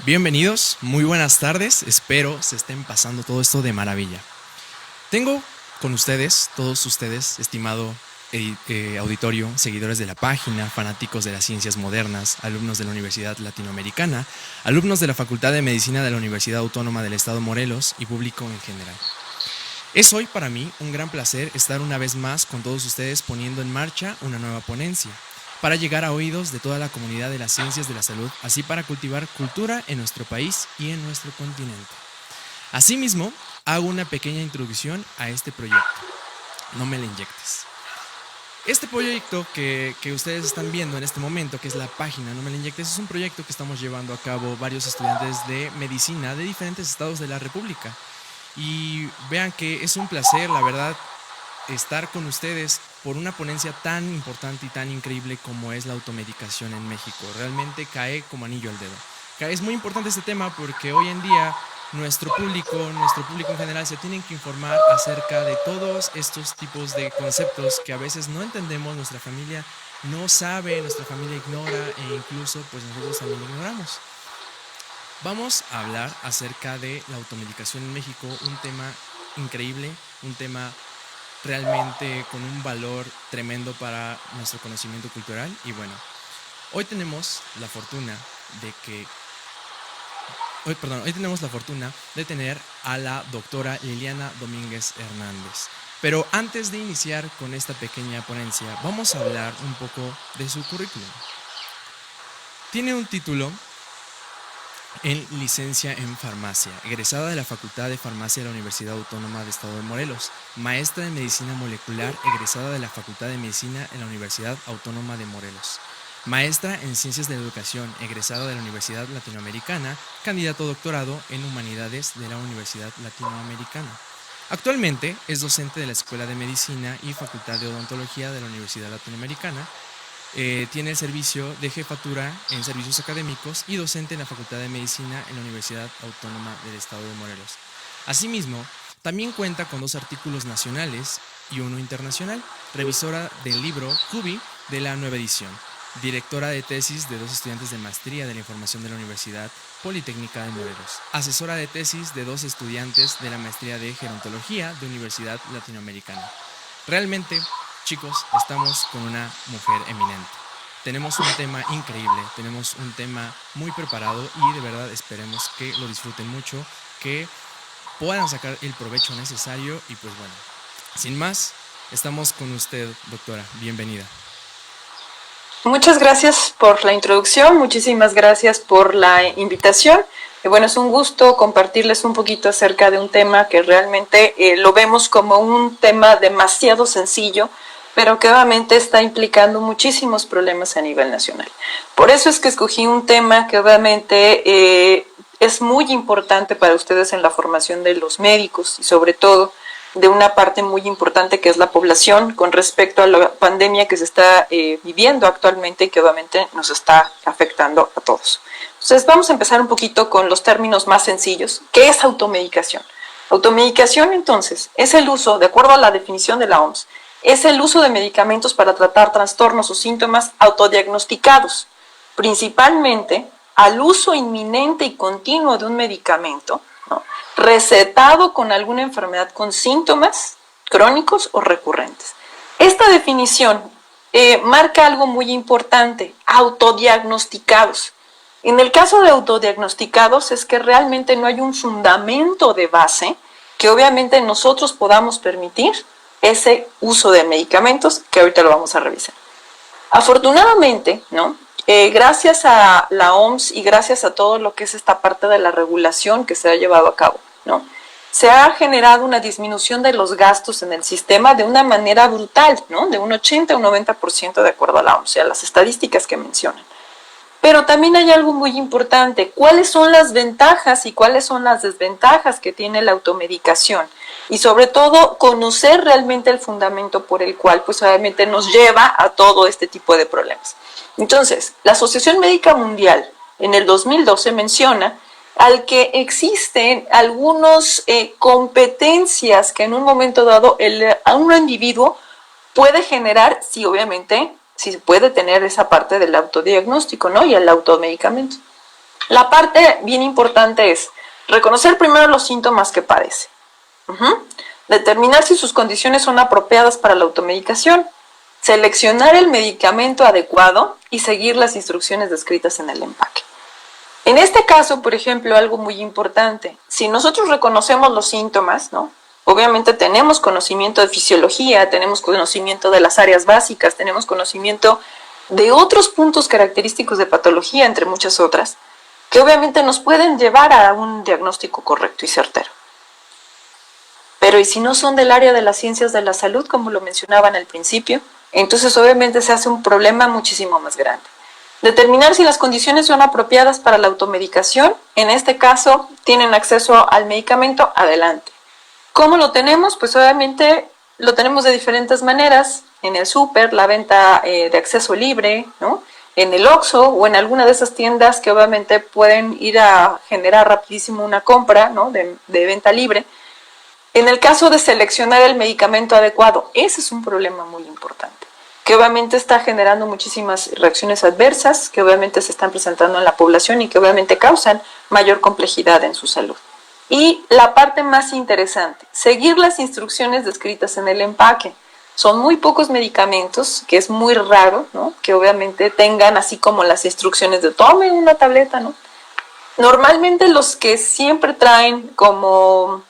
Bienvenidos, muy buenas tardes, espero se estén pasando todo esto de maravilla. Tengo con ustedes, todos ustedes, estimado auditorio, seguidores de la página, fanáticos de las ciencias modernas, alumnos de la Universidad Latinoamericana, alumnos de la Facultad de Medicina de la Universidad Autónoma del Estado Morelos y público en general. Es hoy para mí un gran placer estar una vez más con todos ustedes poniendo en marcha una nueva ponencia, para llegar a oídos de toda la comunidad de las ciencias de la salud, así para cultivar cultura en nuestro país y en nuestro continente. Asimismo, hago una pequeña introducción a este proyecto. No me la inyectes. Este proyecto que ustedes están viendo en este momento, que es la página No me la inyectes, es un proyecto que estamos llevando a cabo varios estudiantes de medicina de diferentes estados de la República. Y vean que es un placer, la verdad, estar con ustedes por una ponencia tan importante y tan increíble como es la automedicación en México. Realmente cae como anillo al dedo. Es muy importante este tema porque hoy en día nuestro público en general se tienen que informar acerca de todos estos tipos de conceptos que a veces no entendemos, nuestra familia no sabe, nuestra familia ignora e incluso pues nosotros también ignoramos. Vamos a hablar acerca de la automedicación en México, un tema increíble, un tema realmente con un valor tremendo para nuestro conocimiento cultural. Y bueno, hoy tenemos la fortuna de tener a la doctora Liliana Domínguez Hernández. Pero antes de iniciar con esta pequeña ponencia, vamos a hablar un poco de su currículum. Tiene un título en licencia en farmacia, egresada de la Facultad de Farmacia de la Universidad Autónoma del Estado de Morelos, maestra en medicina molecular, egresada de la Facultad de Medicina en la Universidad Autónoma de Morelos, maestra en ciencias de la educación, egresada de la Universidad Latinoamericana, candidato a doctorado en humanidades de la Universidad Latinoamericana. Actualmente es docente de la Escuela de Medicina y Facultad de Odontología de la Universidad Latinoamericana. Tiene el servicio de jefatura en servicios académicos y docente en la Facultad de Medicina en la Universidad Autónoma del Estado de Morelos. Asimismo, también cuenta con 2 artículos nacionales y 1 internacional, revisora del libro Cubi de la nueva edición, directora de tesis de 2 estudiantes de maestría de la información de la Universidad Politécnica de Morelos, asesora de tesis de 2 estudiantes de la maestría de gerontología de Universidad Latinoamericana. Realmente, chicos, estamos con una mujer eminente. Tenemos un tema increíble, tenemos un tema muy preparado y de verdad esperemos que lo disfruten mucho, que puedan sacar el provecho necesario y pues bueno, sin más, estamos con usted, doctora. Bienvenida. Muchas gracias por la introducción, muchísimas gracias por la invitación. Y bueno, es un gusto compartirles un poquito acerca de un tema que realmente lo vemos como un tema demasiado sencillo, pero que obviamente está implicando muchísimos problemas a nivel nacional. Por eso es que escogí un tema que obviamente es muy importante para ustedes en la formación de los médicos y sobre todo de una parte muy importante que es la población con respecto a la pandemia que se está viviendo actualmente y que obviamente nos está afectando a todos. Entonces vamos a empezar un poquito con los términos más sencillos. ¿Qué es automedicación? Automedicación entonces es el uso, de acuerdo a la definición de la OMS, es el uso de medicamentos para tratar trastornos o síntomas autodiagnosticados, principalmente al uso inminente y continuo de un medicamento, ¿no?, recetado con alguna enfermedad con síntomas crónicos o recurrentes. Esta definición marca algo muy importante: autodiagnosticados. En el caso de autodiagnosticados es que realmente no hay un fundamento de base que obviamente nosotros podamos permitir ese uso de medicamentos, que ahorita lo vamos a revisar. Afortunadamente, ¿no?, gracias a la OMS y gracias a todo lo que es esta parte de la regulación que se ha llevado a cabo, ¿no?, se ha generado una disminución de los gastos en el sistema de una manera brutal, ¿no?, de un 80 a un 90% de acuerdo a la OMS, a las estadísticas que mencionan. Pero también hay algo muy importante: ¿cuáles son las ventajas y cuáles son las desventajas que tiene la automedicación? Y sobre todo, conocer realmente el fundamento por el cual, pues obviamente nos lleva a todo este tipo de problemas. Entonces, la Asociación Médica Mundial en el 2012 menciona al que existen algunas competencias que en un momento dado a un individuo puede generar, si obviamente, si se puede tener esa parte del autodiagnóstico, ¿no?, y el automedicamento. La parte bien importante es reconocer primero los síntomas que padece. Determinar si sus condiciones son apropiadas para la automedicación. Seleccionar el medicamento adecuado y seguir las instrucciones descritas en el empaque. En este caso, por ejemplo, algo muy importante, si nosotros reconocemos los síntomas, ¿no? Obviamente tenemos conocimiento de fisiología, tenemos conocimiento de las áreas básicas, tenemos conocimiento de otros puntos característicos de patología, entre muchas otras, que obviamente nos pueden llevar a un diagnóstico correcto y certero. Pero ¿y si no son del área de las ciencias de la salud, como lo mencionaban al principio? Entonces obviamente se hace un problema muchísimo más grande. Determinar si las condiciones son apropiadas para la automedicación, en este caso tienen acceso al medicamento, adelante. ¿Cómo lo tenemos? Pues obviamente lo tenemos de diferentes maneras, en el súper, la venta de acceso libre, ¿no? En el Oxxo o en alguna de esas tiendas que obviamente pueden ir a generar rapidísimo una compra, ¿no? de venta libre. En el caso de seleccionar el medicamento adecuado, ese es un problema muy importante, que obviamente está generando muchísimas reacciones adversas, que obviamente se están presentando en la población y que obviamente causan mayor complejidad en su salud. Y la parte más interesante, seguir las instrucciones descritas en el empaque. Son muy pocos medicamentos, que es muy raro, ¿no? Que obviamente tengan así como las instrucciones de tome una tableta, ¿no? Normalmente los que siempre traen como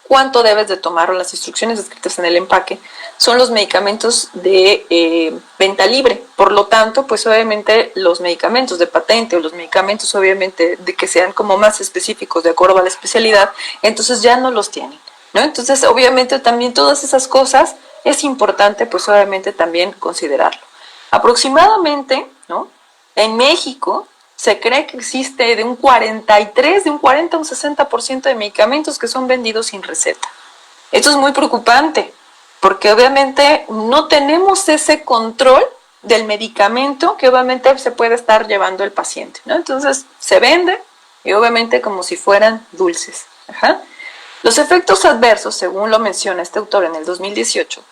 cuánto debes de tomar o las instrucciones descritas en el empaque son los medicamentos de venta libre. Por lo tanto, pues obviamente los medicamentos de patente o los medicamentos obviamente de que sean como más específicos de acuerdo a la especialidad, entonces ya no los tienen, ¿no? Entonces obviamente también todas esas cosas es importante pues obviamente también considerarlo. Aproximadamente, ¿no? En México se cree que existe de un 40 a un 60% de medicamentos que son vendidos sin receta. Esto es muy preocupante, porque obviamente no tenemos ese control del medicamento que obviamente se puede estar llevando el paciente, ¿no? Entonces se vende y obviamente como si fueran dulces. Los efectos adversos, según lo menciona este autor en el 2018,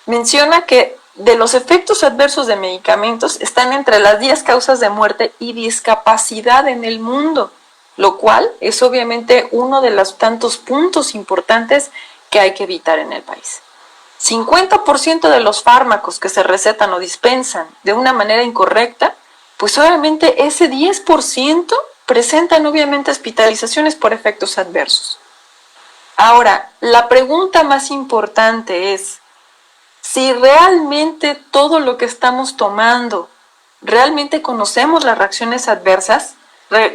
menciona que de los efectos adversos de medicamentos están entre las 10 causas de muerte y discapacidad en el mundo, lo cual es obviamente uno de los tantos puntos importantes que hay que evitar en el país. 50% de los fármacos que se recetan o dispensan de una manera incorrecta, pues obviamente ese 10% presentan obviamente hospitalizaciones por efectos adversos. Ahora, la pregunta más importante es, si realmente todo lo que estamos tomando, realmente conocemos las reacciones adversas,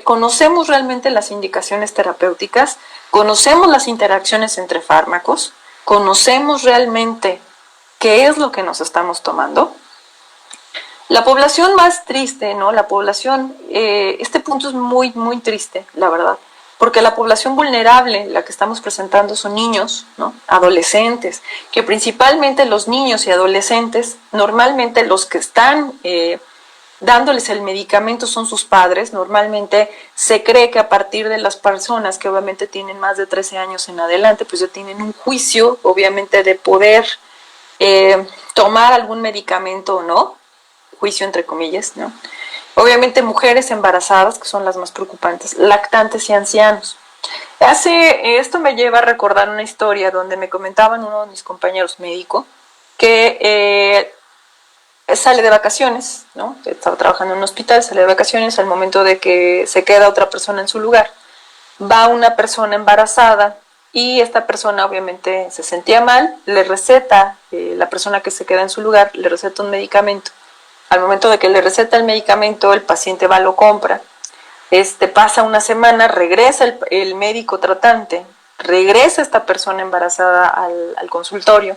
conocemos realmente las indicaciones terapéuticas, conocemos las interacciones entre fármacos, conocemos realmente qué es lo que nos estamos tomando. La población más triste, ¿no? La población, este punto es muy, muy triste, la verdad. Porque la población vulnerable, la que estamos presentando son niños, ¿no? Adolescentes, que principalmente los niños y adolescentes, normalmente los que están dándoles el medicamento son sus padres. Normalmente se cree que a partir de las personas que obviamente tienen más de 13 años en adelante, pues ya tienen un juicio, obviamente, de poder tomar algún medicamento o no, juicio entre comillas, ¿no? Obviamente mujeres embarazadas, que son las más preocupantes, lactantes y ancianos. Esto me lleva a recordar una historia donde me comentaban uno de mis compañeros médico que sale de vacaciones, ¿no? Estaba trabajando en un hospital, sale de vacaciones, al momento de que se queda otra persona en su lugar, va una persona embarazada y esta persona obviamente se sentía mal, le receta, la persona que se queda en su lugar, le receta un medicamento. Al momento de que le receta el medicamento, el paciente va, lo compra, pasa una semana, regresa el médico tratante, regresa esta persona embarazada al consultorio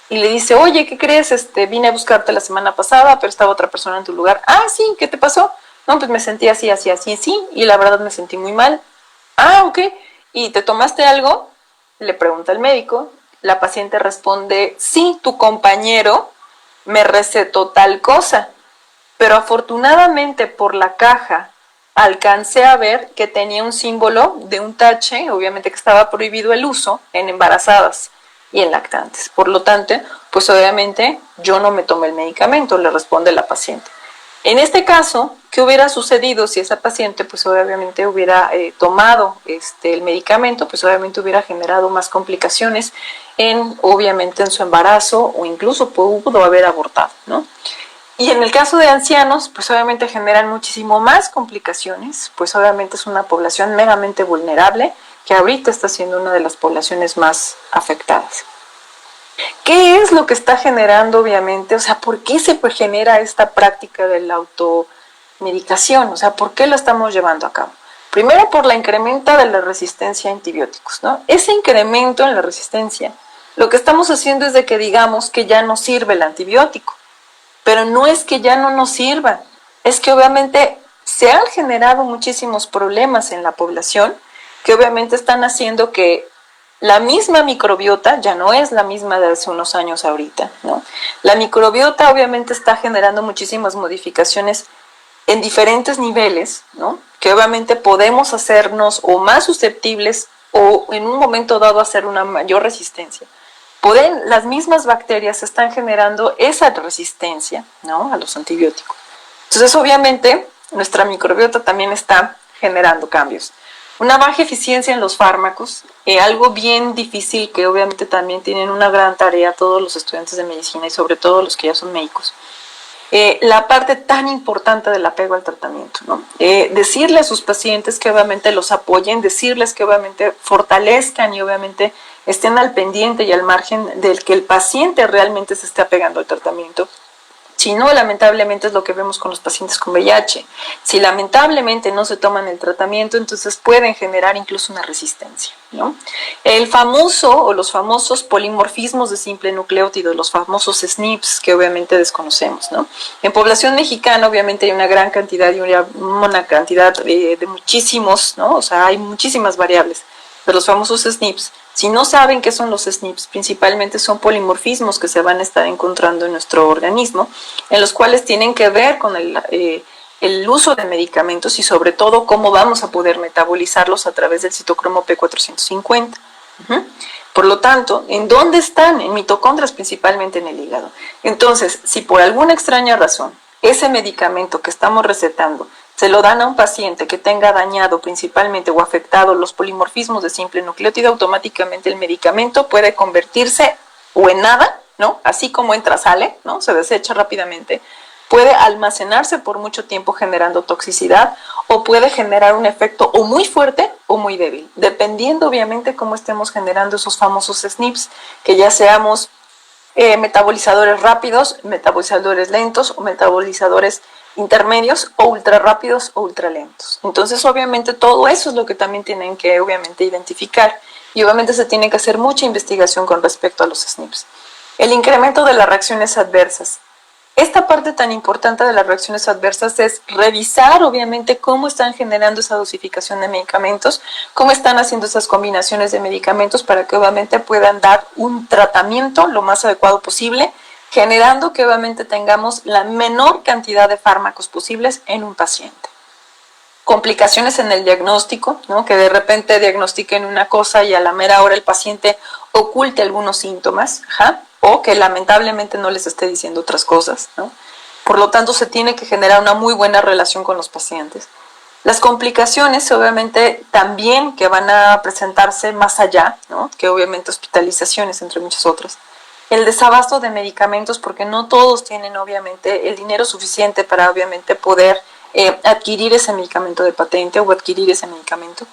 y le dice, oye, ¿qué crees? Vine a buscarte la semana pasada, pero estaba otra persona en tu lugar. Ah, sí, ¿qué te pasó? No, pues me sentí así, así, así, sí, y la verdad me sentí muy mal. Ah, ok, ¿y te tomaste algo? Le pregunta el médico, la paciente responde, sí, tu compañero me recetó tal cosa, pero afortunadamente por la caja alcancé a ver que tenía un símbolo de un tache, obviamente que estaba prohibido el uso en embarazadas y en lactantes. Por lo tanto, pues obviamente yo no me tomé el medicamento, le responde la paciente. En este caso, ¿Qué hubiera sucedido si esa paciente pues obviamente hubiera tomado el medicamento? Pues obviamente hubiera generado más complicaciones obviamente en su embarazo, o incluso pudo haber abortado, ¿no? Y en el caso de ancianos, pues obviamente generan muchísimo más complicaciones, pues obviamente es una población meramente vulnerable que ahorita está siendo una de las poblaciones más afectadas. ¿Qué es lo que está generando obviamente? O sea, ¿por qué se genera esta práctica de la automedicación? O sea, ¿por qué lo estamos llevando a cabo? Primero, por la incrementa de la resistencia a antibióticos, ¿no? Ese incremento en la resistencia, lo que estamos haciendo es de que digamos que ya no sirve el antibiótico, pero no es que ya no nos sirva, es que obviamente se han generado muchísimos problemas en la población que obviamente están haciendo que la misma microbiota ya no es la misma de hace unos años ahorita, ¿no? La microbiota obviamente está generando muchísimas modificaciones en diferentes niveles, ¿no? Que obviamente podemos hacernos o más susceptibles o en un momento dado hacer una mayor resistencia. Las mismas bacterias están generando esa resistencia, ¿no? A los antibióticos. Entonces obviamente nuestra microbiota también está generando cambios. Una baja eficiencia en los fármacos, algo bien difícil que obviamente también tienen una gran tarea todos los estudiantes de medicina y sobre todo los que ya son médicos. La parte tan importante del apego al tratamiento, ¿no? Decirle a sus pacientes que obviamente los apoyen, decirles que obviamente fortalezcan y obviamente estén al pendiente y al margen del que el paciente realmente se esté apegando al tratamiento. Si no, lamentablemente es lo que vemos con los pacientes con VIH. Si lamentablemente no se toman el tratamiento, entonces pueden generar incluso una resistencia, ¿no? El famoso o los famosos polimorfismos de simple nucleótido, los famosos SNPs que obviamente desconocemos, ¿no? En población mexicana obviamente hay una gran cantidad y una cantidad de muchísimos, ¿no? O sea, hay muchísimas variables de los famosos SNPs. Si no saben qué son los SNPs, principalmente son polimorfismos que se van a estar encontrando en nuestro organismo, en los cuales tienen que ver con el uso de medicamentos y sobre todo cómo vamos a poder metabolizarlos a través del citocromo P450. Por lo tanto, ¿en dónde están? En mitocondrias, principalmente en el hígado. Entonces, si por alguna extraña razón ese medicamento que estamos recetando se lo dan a un paciente que tenga dañado principalmente o afectado los polimorfismos de simple nucleótido, automáticamente el medicamento puede convertirse o en nada, ¿no? Así como entra, sale, ¿no? Se desecha rápidamente. Puede almacenarse por mucho tiempo generando toxicidad o puede generar un efecto o muy fuerte o muy débil, dependiendo obviamente cómo estemos generando esos famosos SNPs, que ya seamos metabolizadores rápidos, metabolizadores lentos o metabolizadores intermedios o ultra rápidos o ultra lentos. Entonces obviamente todo eso es lo que también tienen que obviamente identificar y obviamente se tiene que hacer mucha investigación con respecto a los SNPs. El incremento de las reacciones adversas. Esta parte tan importante de las reacciones adversas es revisar obviamente cómo están generando esa dosificación de medicamentos, cómo están haciendo esas combinaciones de medicamentos para que obviamente puedan dar un tratamiento lo más adecuado posible, generando que obviamente tengamos la menor cantidad de fármacos posibles en un paciente. Complicaciones en el diagnóstico, ¿no? Que de repente diagnostiquen una cosa y a la mera hora el paciente oculte algunos síntomas, o que lamentablemente no les esté diciendo otras cosas, ¿no? Por lo tanto, se tiene que generar una muy buena relación con los pacientes. Las complicaciones, obviamente, también que van a presentarse más allá, ¿no? Que obviamente hospitalizaciones, entre muchas otras. El desabasto de medicamentos, porque no todos tienen, obviamente, el dinero suficiente para, obviamente, poder adquirir ese medicamento de patente o adquirir ese medicamento.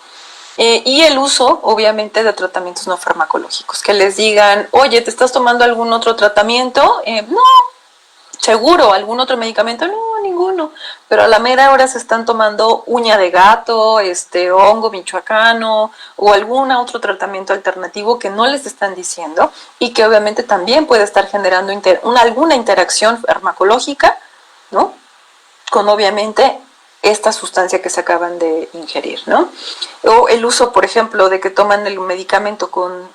Y el uso, obviamente, de tratamientos no farmacológicos, que les digan, oye, ¿te estás tomando algún otro tratamiento? No, seguro, ¿algún otro medicamento? No, ninguno, pero a la mera hora se están tomando uña de gato, hongo michoacano o algún otro tratamiento alternativo que no les están diciendo y que obviamente también puede estar generando alguna interacción farmacológica, ¿no? Con obviamente esta sustancia que se acaban de ingerir, ¿no? O el uso, por ejemplo, de que toman el medicamento con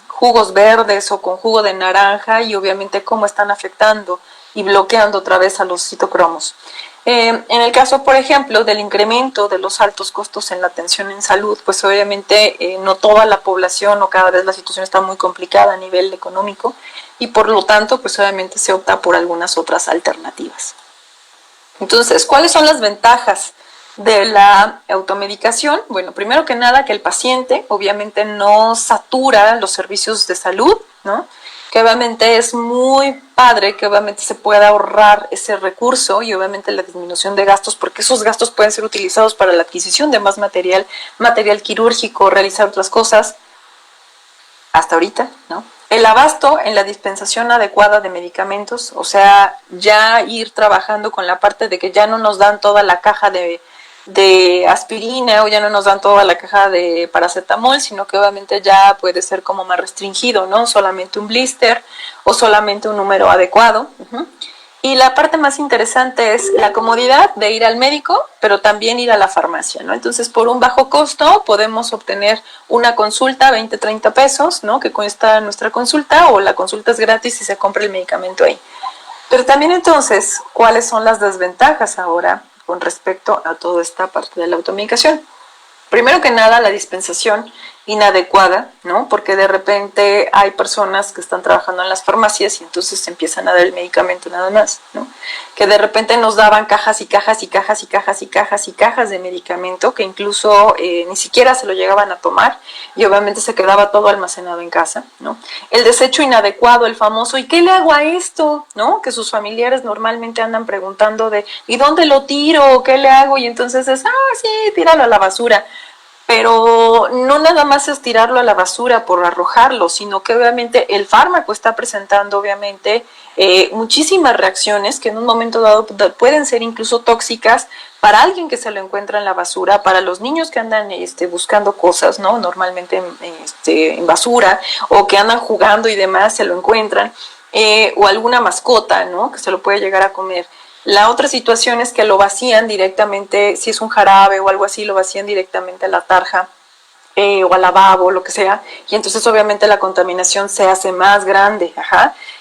jugos verdes o con jugo de naranja y obviamente cómo están afectando y bloqueando otra vez a los citocromos. En el caso, por ejemplo, del incremento de los altos costos en la atención en salud, pues obviamente no toda la población o cada vez la situación está muy complicada a nivel económico y por lo tanto, pues obviamente se opta por algunas otras alternativas. Entonces, ¿cuáles son las ventajas de la automedicación? Bueno, primero que nada, que el paciente obviamente no satura los servicios de salud, ¿no? Que obviamente es muy padre, que obviamente se pueda ahorrar ese recurso y obviamente la disminución de gastos, porque esos gastos pueden ser utilizados para la adquisición de más material, material quirúrgico, realizar otras cosas, hasta ahorita, ¿no? El abasto en la dispensación adecuada de medicamentos, o sea, ya ir trabajando con la parte de que ya no nos dan toda la caja de aspirina o ya no nos dan toda la caja de paracetamol, sino que obviamente ya puede ser como más restringido, ¿no? Solamente un blister o solamente un número adecuado. Y la parte más interesante es la comodidad de ir al médico, pero también ir a la farmacia, ¿no? Entonces, por un bajo costo podemos obtener una consulta, 20, 30 pesos, ¿no? Que cuesta nuestra consulta, o la consulta es gratis y se compra el medicamento ahí. Pero también entonces, ¿cuáles son las desventajas ahora con respecto a toda esta parte de la automedicación? Primero que nada, la dispensación inadecuada, ¿no? Porque de repente hay personas que están trabajando en las farmacias y entonces empiezan a dar el medicamento nada más, ¿no? Que de repente nos daban cajas y cajas y cajas y cajas y cajas y cajas de medicamento que incluso ni siquiera se lo llegaban a tomar y obviamente se quedaba todo almacenado en casa, ¿no? El desecho inadecuado, el famoso, ¿y qué le hago a esto? ¿No? Que sus familiares normalmente andan preguntando de, ¿y dónde lo tiro? ¿Qué le hago? Y entonces es, sí, tíralo a la basura. Pero no nada más es tirarlo a la basura por arrojarlo, sino que obviamente el fármaco está presentando obviamente muchísimas reacciones que en un momento dado pueden ser incluso tóxicas para alguien que se lo encuentra en la basura, para los niños que andan buscando cosas, ¿no? Normalmente en basura, o que andan jugando y demás, se lo encuentran, o alguna mascota, ¿no? Que se lo puede llegar a comer. La otra situación es que lo vacían directamente, si es un jarabe o algo así, lo vacían directamente a la tarja o al lavabo, lo que sea, y entonces obviamente la contaminación se hace más grande.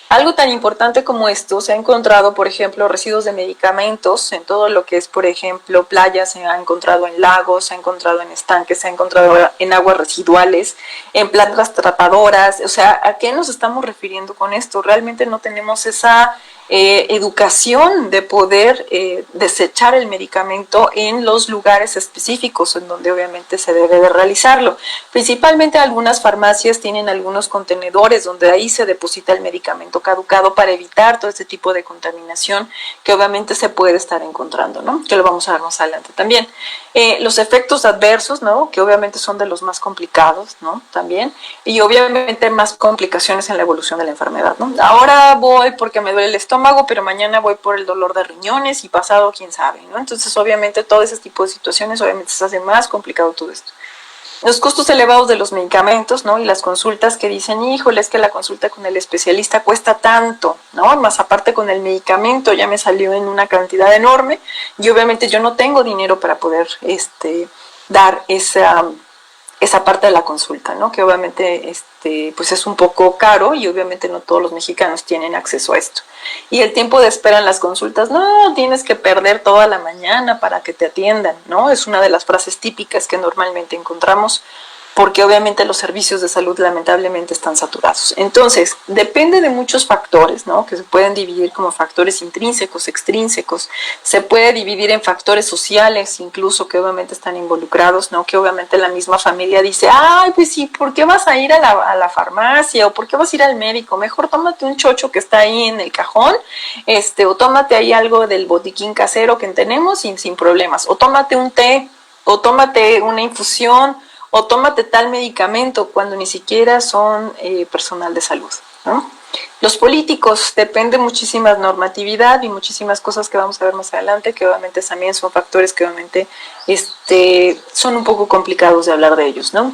Algo tan importante como esto, se ha encontrado, por ejemplo, residuos de medicamentos en todo lo que es, por ejemplo, playas, se ha encontrado en lagos, se ha encontrado en estanques, se ha encontrado en aguas residuales, en plantas tratadoras. O sea, ¿a qué nos estamos refiriendo con esto? Realmente no tenemos esa educación de poder desechar el medicamento en los lugares específicos en donde obviamente se debe de realizarlo. Principalmente algunas farmacias tienen algunos contenedores donde ahí se deposita el medicamento caducado para evitar todo este tipo de contaminación que obviamente se puede estar encontrando, ¿no? Que lo vamos a ver más adelante también. Los efectos adversos, ¿no? Que obviamente son de los más complicados, ¿no? También. Y obviamente más complicaciones en la evolución de la enfermedad, ¿no? Ahora voy porque me duele el estómago, pero mañana voy por el dolor de riñones y pasado quién sabe, ¿no? Entonces obviamente todo ese tipo de situaciones obviamente se hace más complicado todo esto. Los costos elevados de los medicamentos, ¿no? Y las consultas que dicen, híjole, es que la consulta con el especialista cuesta tanto, ¿no? Más aparte con el medicamento ya me salió en una cantidad enorme y obviamente yo no tengo dinero para poder dar esa parte de la consulta, ¿no? Que obviamente pues es un poco caro y obviamente no todos los mexicanos tienen acceso a esto. Y el tiempo de espera en las consultas, no, tienes que perder toda la mañana para que te atiendan, ¿no? Es una de las frases típicas que normalmente encontramos porque obviamente los servicios de salud lamentablemente están saturados. Entonces, depende de muchos factores, ¿no? Que se pueden dividir como factores intrínsecos, extrínsecos, se puede dividir en factores sociales incluso que obviamente están involucrados, ¿no? Que obviamente la misma familia dice, ay, pues sí, ¿por qué vas a ir a la farmacia? ¿O por qué vas a ir al médico? Mejor tómate un chocho que está ahí en el cajón, o tómate ahí algo del botiquín casero que tenemos sin problemas, o tómate un té, o tómate una infusión, o tómate tal medicamento cuando ni siquiera son personal de salud, ¿no? Los políticos, depende muchísima normatividad y muchísimas cosas que vamos a ver más adelante, que obviamente también son factores que obviamente son un poco complicados de hablar de ellos, ¿no?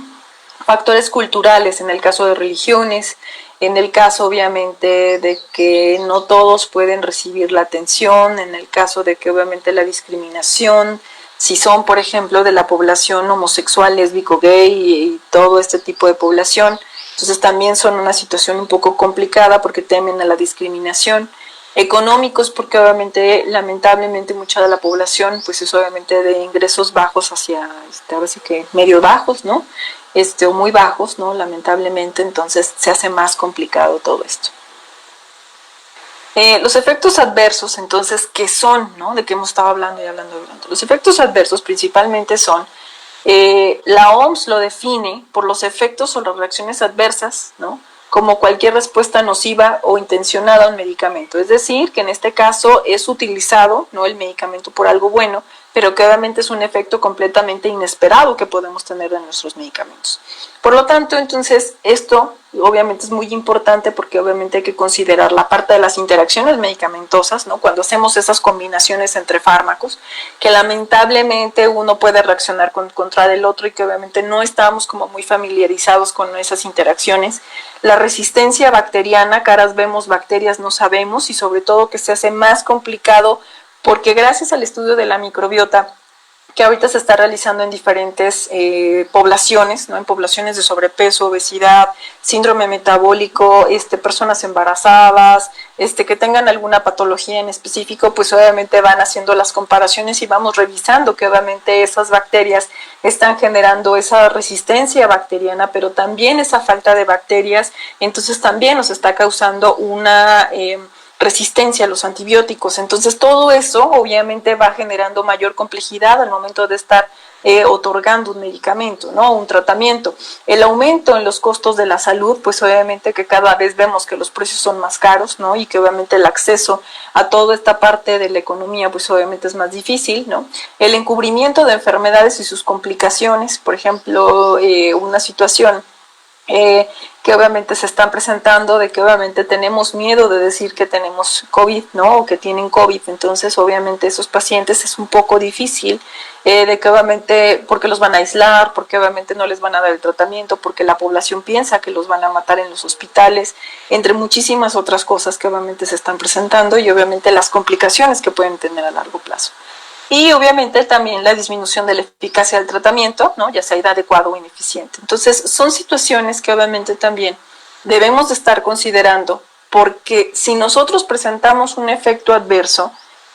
Factores culturales, en el caso de religiones, en el caso obviamente de que no todos pueden recibir la atención, en el caso de que obviamente la discriminación, si son, por ejemplo, de la población homosexual, lésbico, gay y todo este tipo de población, entonces también son una situación un poco complicada porque temen a la discriminación. Económicos, porque obviamente, lamentablemente, mucha de la población, pues es obviamente de ingresos bajos hacia, ahora sí que medio bajos, ¿no? O muy bajos, ¿no? Lamentablemente, entonces se hace más complicado todo esto. Los efectos adversos, entonces, ¿qué son? ¿No? De qué hemos estado hablando y hablando. Los efectos adversos principalmente son, la OMS lo define por los efectos o las reacciones adversas, ¿no? Como cualquier respuesta nociva o intencionada a un medicamento. Es decir, que en este caso es utilizado, ¿no?, el medicamento por algo bueno, pero que obviamente es un efecto completamente inesperado que podemos tener de nuestros medicamentos. Por lo tanto, entonces, esto obviamente es muy importante porque obviamente hay que considerar la parte de las interacciones medicamentosas, ¿no? Cuando hacemos esas combinaciones entre fármacos, que lamentablemente uno puede reaccionar contra el otro y que obviamente no estamos como muy familiarizados con esas interacciones. La resistencia bacteriana, caras vemos, bacterias no sabemos, y sobre todo que se hace más complicado porque gracias al estudio de la microbiota que ahorita se está realizando en diferentes poblaciones, ¿no? En poblaciones de sobrepeso, obesidad, síndrome metabólico, personas embarazadas, que tengan alguna patología en específico, pues obviamente van haciendo las comparaciones y vamos revisando que obviamente esas bacterias están generando esa resistencia bacteriana, pero también esa falta de bacterias, entonces también nos está causando una resistencia a los antibióticos. Entonces todo eso obviamente va generando mayor complejidad al momento de estar otorgando un medicamento, ¿no? Un tratamiento. El aumento en los costos de la salud, pues obviamente que cada vez vemos que los precios son más caros, ¿no? Y que obviamente el acceso a toda esta parte de la economía, pues obviamente es más difícil, ¿no? El encubrimiento de enfermedades y sus complicaciones, por ejemplo, una situación que obviamente se están presentando, de que obviamente tenemos miedo de decir que tenemos COVID, ¿no? O que tienen COVID, entonces obviamente esos pacientes es un poco difícil, de que obviamente, porque los van a aislar, porque obviamente no les van a dar el tratamiento, porque la población piensa que los van a matar en los hospitales, entre muchísimas otras cosas que obviamente se están presentando y obviamente las complicaciones que pueden tener a largo plazo. Y obviamente también la disminución de la eficacia del tratamiento, ¿no? Ya sea inadecuado o ineficiente. Entonces son situaciones que obviamente también debemos de estar considerando, porque si nosotros presentamos un efecto adverso,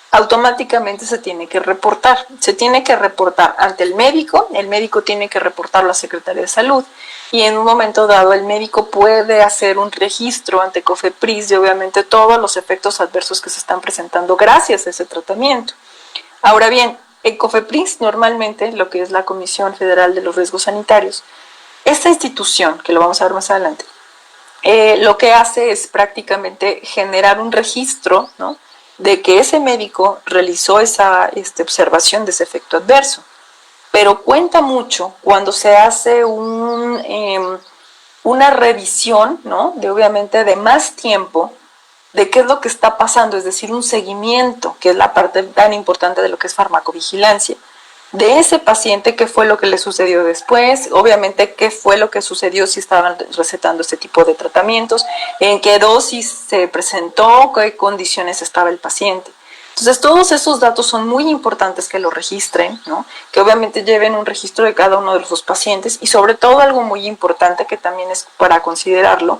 automáticamente se tiene que reportar. Se tiene que reportar ante el médico tiene que reportarlo a la Secretaría de Salud, y en un momento dado el médico puede hacer un registro ante COFEPRIS de obviamente todos los efectos adversos que se están presentando gracias a ese tratamiento. Ahora bien, en COFEPRIS normalmente, lo que es la Comisión Federal de los Riesgos Sanitarios, esta institución, que lo vamos a ver más adelante, lo que hace es prácticamente generar un registro, ¿no?, de que ese médico realizó esa observación de ese efecto adverso. Pero cuenta mucho cuando se hace una revisión, ¿no?, de obviamente de más tiempo, de qué es lo que está pasando, es decir, un seguimiento, que es la parte tan importante de lo que es farmacovigilancia, de ese paciente, qué fue lo que le sucedió después, obviamente qué fue lo que sucedió si estaban recetando este tipo de tratamientos, en qué dosis se presentó, qué condiciones estaba el paciente. Entonces todos esos datos son muy importantes que lo registren, ¿no?, que obviamente lleven un registro de cada uno de los pacientes, y sobre todo algo muy importante que también es para considerarlo,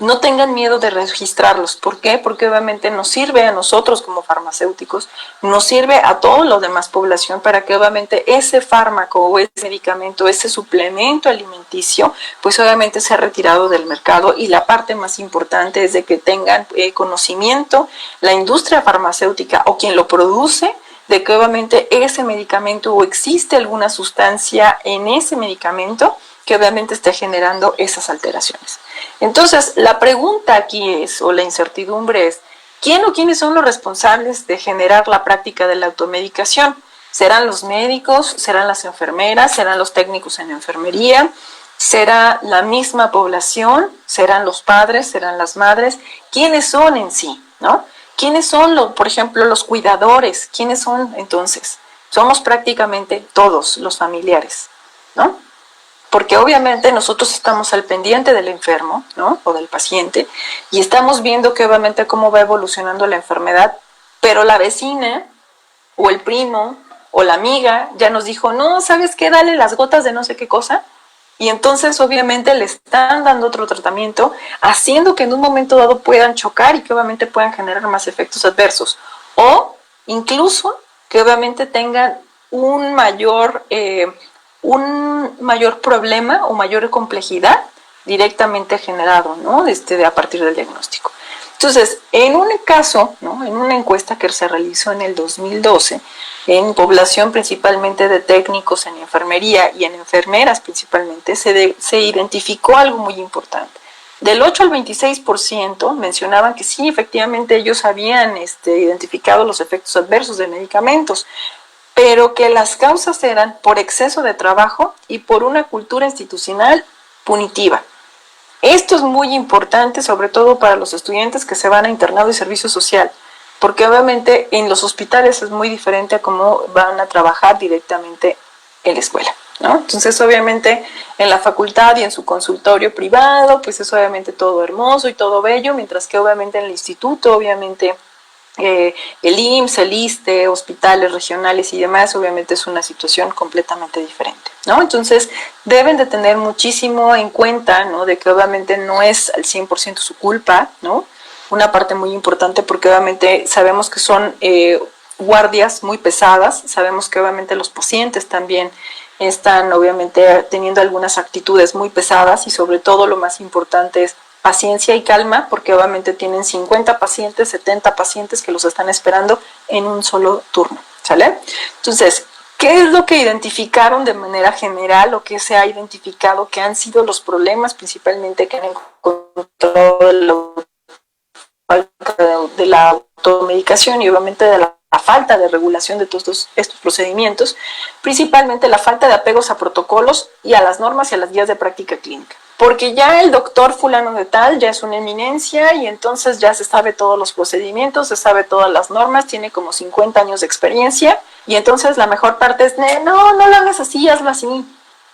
no tengan miedo de registrarlos. ¿Por qué? Porque obviamente nos sirve a nosotros como farmacéuticos, nos sirve a toda la demás población para que obviamente ese fármaco o ese medicamento, ese suplemento alimenticio, pues obviamente sea retirado del mercado. Y la parte más importante es de que tengan conocimiento la industria farmacéutica o quien lo produce, de que obviamente ese medicamento o existe alguna sustancia en ese medicamento que obviamente esté generando esas alteraciones. Entonces, la pregunta aquí es, o la incertidumbre es, ¿quién o quiénes son los responsables de generar la práctica de la automedicación? ¿Serán los médicos? ¿Serán las enfermeras? ¿Serán los técnicos en enfermería? ¿Será la misma población? ¿Serán los padres? ¿Serán las madres? ¿Quiénes son en sí, no? ¿Quiénes son, por ejemplo, los cuidadores? ¿Quiénes son entonces? Somos prácticamente todos los familiares, ¿no? Porque obviamente nosotros estamos al pendiente del enfermo, ¿no?, o del paciente, y estamos viendo que obviamente cómo va evolucionando la enfermedad, pero la vecina o el primo o la amiga ya nos dijo, no, ¿sabes qué? Dale las gotas de no sé qué cosa, y entonces obviamente le están dando otro tratamiento, haciendo que en un momento dado puedan chocar y que obviamente puedan generar más efectos adversos, o incluso que obviamente tengan un mayor problema o mayor complejidad directamente generado, ¿no?, a partir del diagnóstico. Entonces, en un caso, ¿no?, en una encuesta que se realizó en el 2012, en población principalmente de técnicos en enfermería y en enfermeras principalmente, se identificó algo muy importante. Del 8 al 26% mencionaban que sí, efectivamente ellos habían identificado los efectos adversos de medicamentos, pero que las causas eran por exceso de trabajo y por una cultura institucional punitiva. Esto es muy importante, sobre todo para los estudiantes que se van a internado y servicio social, porque obviamente en los hospitales es muy diferente a cómo van a trabajar directamente en la escuela, ¿no? Entonces, obviamente, en la facultad y en su consultorio privado, pues es obviamente todo hermoso y todo bello, mientras que obviamente en el instituto, obviamente, el IMSS, el ISSSTE, hospitales regionales y demás, obviamente es una situación completamente diferente, ¿no? Entonces, deben de tener muchísimo en cuenta, ¿no?, de que obviamente no es al 100% su culpa, ¿no? Una parte muy importante, porque obviamente sabemos que son guardias muy pesadas, sabemos que obviamente los pacientes también están obviamente teniendo algunas actitudes muy pesadas, y sobre todo lo más importante es paciencia y calma, porque obviamente tienen 50 pacientes, 70 pacientes que los están esperando en un solo turno, ¿sale? Entonces, ¿qué es lo que identificaron de manera general, o qué se ha identificado que han sido los problemas principalmente que han encontrado de la automedicación y obviamente de la falta de regulación de todos estos procedimientos? Principalmente la falta de apegos a protocolos y a las normas y a las guías de práctica clínica, porque ya el doctor fulano de tal ya es una eminencia y entonces ya se sabe todos los procedimientos, se sabe todas las normas, tiene como 50 años de experiencia, y entonces la mejor parte es, no lo hagas así, hazlo así.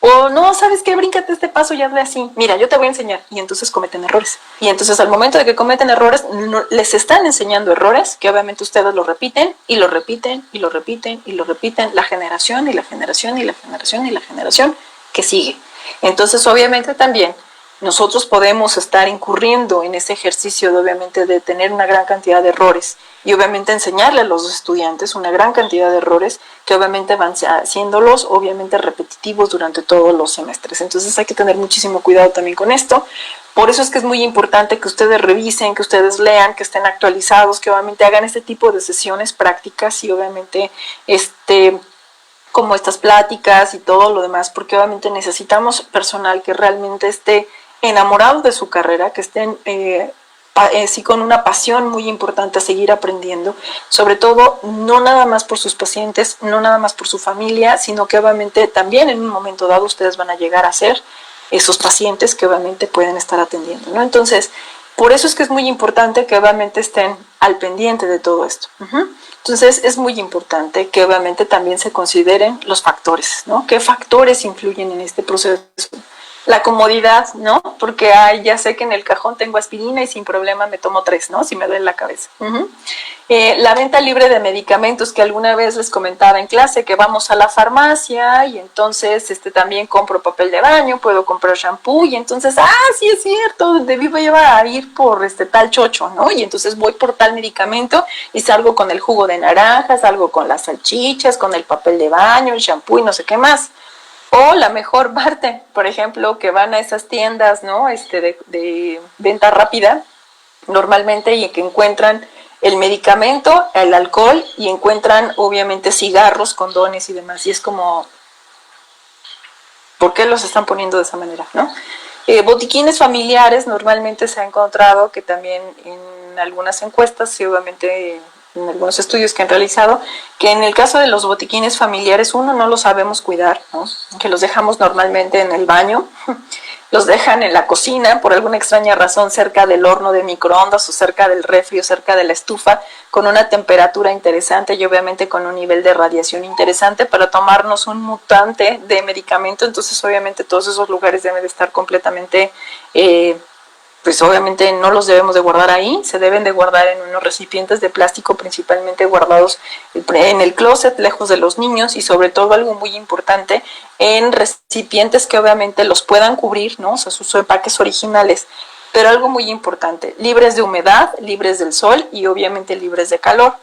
O no, ¿sabes qué? Bríncate este paso y hazle así. Mira, yo te voy a enseñar. Y entonces cometen errores. Y entonces al momento de que cometen errores, les están enseñando errores que obviamente ustedes lo repiten y lo repiten y lo repiten y lo repiten, la generación y la generación y la generación y la generación que sigue. Entonces obviamente también nosotros podemos estar incurriendo en ese ejercicio de obviamente de tener una gran cantidad de errores y obviamente enseñarle a los estudiantes una gran cantidad de errores que obviamente van haciéndolos obviamente repetitivos durante todos los semestres. Entonces hay que tener muchísimo cuidado también con esto. Por eso es que es muy importante que ustedes revisen, que ustedes lean, que estén actualizados, que obviamente hagan este tipo de sesiones prácticas y obviamente como estas pláticas y todo lo demás, porque obviamente necesitamos personal que realmente esté enamorado de su carrera, que estén sí con una pasión muy importante a seguir aprendiendo, sobre todo no nada más por sus pacientes, no nada más por su familia, sino que obviamente también en un momento dado ustedes van a llegar a ser esos pacientes que obviamente pueden estar atendiendo, ¿no? Entonces, por eso es que es muy importante que obviamente estén al pendiente de todo esto. Entonces, es muy importante que obviamente también se consideren los factores, ¿no? ¿Qué factores influyen en este proceso? La comodidad, ¿no? Porque ya sé que en el cajón tengo aspirina y sin problema me tomo 3, ¿no? Si me duele la cabeza. La venta libre de medicamentos, que alguna vez les comentaba en clase, que vamos a la farmacia y entonces también compro papel de baño, puedo comprar shampoo y entonces, sí es cierto, debí a ir por tal chocho, ¿no? Y entonces voy por tal medicamento y salgo con el jugo de naranja, salgo con las salchichas, con el papel de baño, el shampoo y no sé qué más. O la mejor parte, por ejemplo, que van a esas tiendas, ¿no? De venta rápida, normalmente, y que encuentran el medicamento, el alcohol, y encuentran obviamente cigarros, condones y demás. Y es como, ¿por qué los están poniendo de esa manera, no? Botiquines familiares, normalmente se ha encontrado que también en algunas encuestas y obviamente en algunos estudios que han realizado, que en el caso de los botiquines familiares, uno, no los sabemos cuidar, ¿no? Que los dejamos normalmente en el baño, los dejan en la cocina, por alguna extraña razón, cerca del horno de microondas o cerca del refri o cerca de la estufa, con una temperatura interesante y obviamente con un nivel de radiación interesante para tomarnos un mutante de medicamento. Entonces obviamente todos esos lugares deben de estar completamente pues obviamente no los debemos de guardar ahí, se deben de guardar en unos recipientes de plástico, principalmente guardados en el closet, lejos de los niños, y sobre todo algo muy importante, en recipientes que obviamente los puedan cubrir, ¿no? O sea, sus empaques originales, pero algo muy importante, libres de humedad, libres del sol y obviamente libres de calor.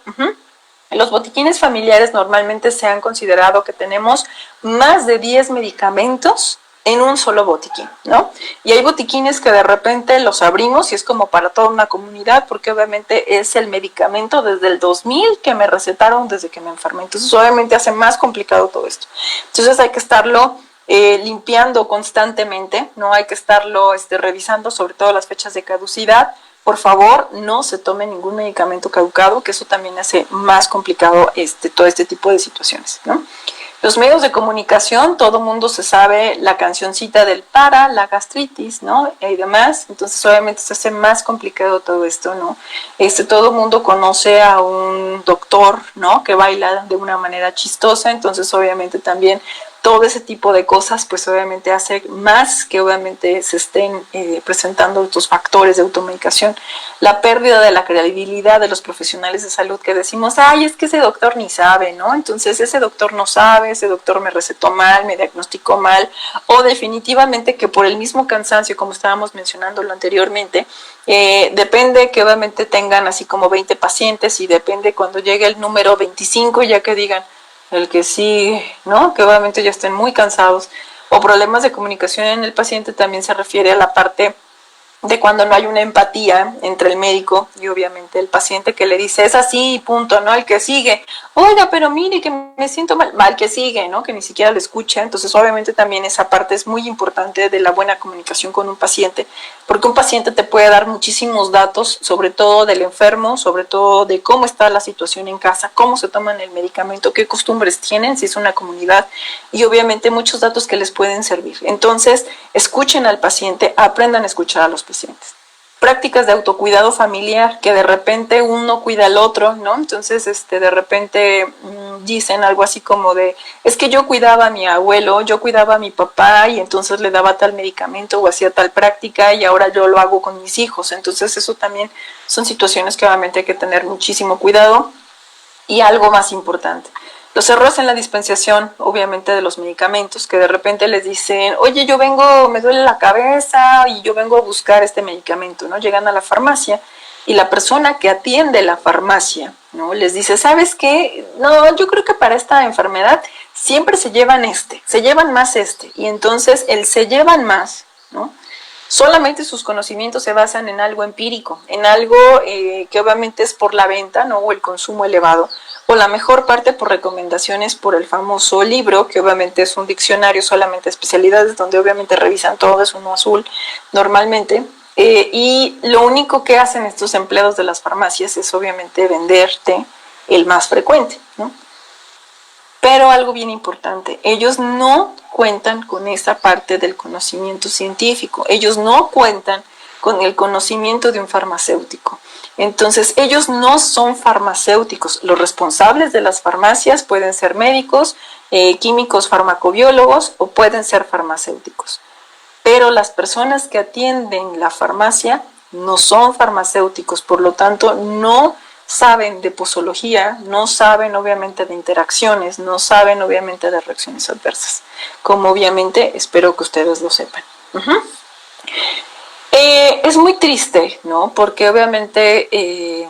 En los botiquines familiares normalmente se han considerado que tenemos más de 10 medicamentos en un solo botiquín, ¿no? Y hay botiquines que de repente los abrimos y es como para toda una comunidad, porque obviamente es el medicamento desde el 2000 que me recetaron desde que me enfermé. Entonces obviamente hace más complicado todo esto. Entonces hay que estarlo limpiando constantemente, ¿no? Hay que estarlo revisando, sobre todo las fechas de caducidad. Por favor, no se tome ningún medicamento caducado, que eso también hace más complicado todo este tipo de situaciones, ¿no? Los medios de comunicación, todo mundo se sabe la cancioncita del para, la gastritis, ¿no? Y demás, entonces obviamente se hace más complicado todo esto, ¿no? Todo mundo conoce a un doctor, ¿no? Que baila de una manera chistosa, entonces obviamente también todo ese tipo de cosas, pues obviamente hace más que obviamente se estén presentando estos factores de automedicación. La pérdida de la credibilidad de los profesionales de salud que decimos, ay, es que ese doctor ni sabe, ¿no? Entonces ese doctor no sabe, ese doctor me recetó mal, me diagnosticó mal, o definitivamente que por el mismo cansancio, como estábamos mencionándolo anteriormente, depende que obviamente tengan así como 20 pacientes y depende cuando llegue el número 25 ya que digan, el que sí, ¿no? Que obviamente ya estén muy cansados. O problemas de comunicación en el paciente también se refiere a la parte de cuando no hay una empatía entre el médico y obviamente el paciente, que le dice es así, punto, ¿no? El que sigue, oiga, pero mire que me siento mal que sigue, ¿no? Que ni siquiera lo escucha. Entonces obviamente también esa parte es muy importante de la buena comunicación con un paciente, porque un paciente te puede dar muchísimos datos, sobre todo del enfermo, sobre todo de cómo está la situación en casa, cómo se toman el medicamento, qué costumbres tienen, si es una comunidad, y obviamente muchos datos que les pueden servir. Entonces, escuchen al paciente, aprendan a escuchar a los pacientes. Prácticas de autocuidado familiar, que de repente uno cuida al otro, ¿no? Entonces, de repente dicen algo así como de, es que yo cuidaba a mi abuelo, yo cuidaba a mi papá y entonces le daba tal medicamento o hacía tal práctica y ahora yo lo hago con mis hijos. Entonces, eso también son situaciones que obviamente hay que tener muchísimo cuidado. Y algo más importante, los errores en la dispensación, obviamente, de los medicamentos, que de repente les dicen, oye, yo vengo, me duele la cabeza y yo vengo a buscar este medicamento, ¿no? Llegan a la farmacia y la persona que atiende la farmacia, ¿no? Les dice, ¿sabes qué? No, yo creo que para esta enfermedad siempre se llevan más y entonces el se llevan más, ¿no? Solamente sus conocimientos se basan en algo empírico, en algo que obviamente es por la venta, ¿no? O el consumo elevado, o la mejor parte por recomendaciones por el famoso libro, que obviamente es un diccionario solamente de especialidades, donde obviamente revisan todo, es uno azul normalmente, y lo único que hacen estos empleados de las farmacias es obviamente venderte el más frecuente, ¿no? Pero algo bien importante, ellos no cuentan con esa parte del conocimiento científico, ellos no cuentan con el conocimiento de un farmacéutico. Entonces, ellos no son farmacéuticos. Los responsables de las farmacias pueden ser médicos, químicos, farmacobiólogos o pueden ser farmacéuticos. Pero las personas que atienden la farmacia no son farmacéuticos, por lo tanto, no saben de posología, no saben obviamente de interacciones, no saben obviamente de reacciones adversas, como obviamente espero que ustedes lo sepan. Es muy triste, ¿no? Porque obviamente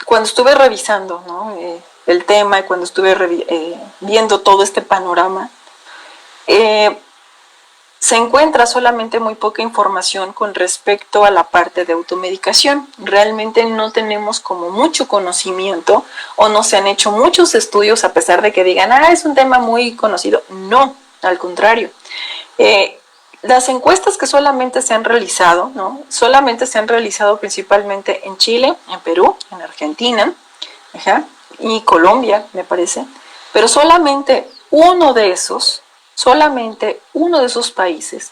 cuando estuve revisando, ¿no? El tema y cuando estuve viendo todo este panorama, se encuentra solamente muy poca información con respecto a la parte de automedicación. Realmente no tenemos como mucho conocimiento o no se han hecho muchos estudios a pesar de que digan, es un tema muy conocido. No, al contrario. Las encuestas que solamente se han realizado, ¿no? Solamente se han realizado principalmente en Chile, en Perú, en Argentina, y Colombia, me parece, pero solamente uno de esos países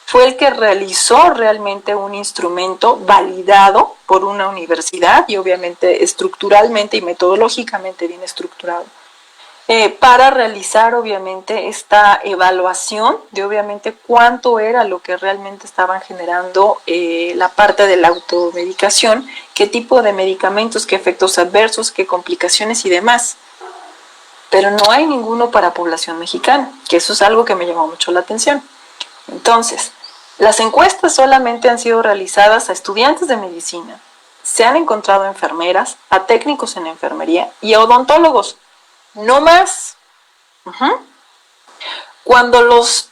fue el que realizó realmente un instrumento validado por una universidad y obviamente estructuralmente y metodológicamente bien estructurado, para realizar obviamente esta evaluación de obviamente cuánto era lo que realmente estaban generando la parte de la automedicación, qué tipo de medicamentos, qué efectos adversos, qué complicaciones y demás. Pero no hay ninguno para población mexicana, que eso es algo que me llamó mucho la atención. Entonces, las encuestas solamente han sido realizadas a estudiantes de medicina, se han encontrado a enfermeras, a técnicos en enfermería y a odontólogos. No más. Cuando los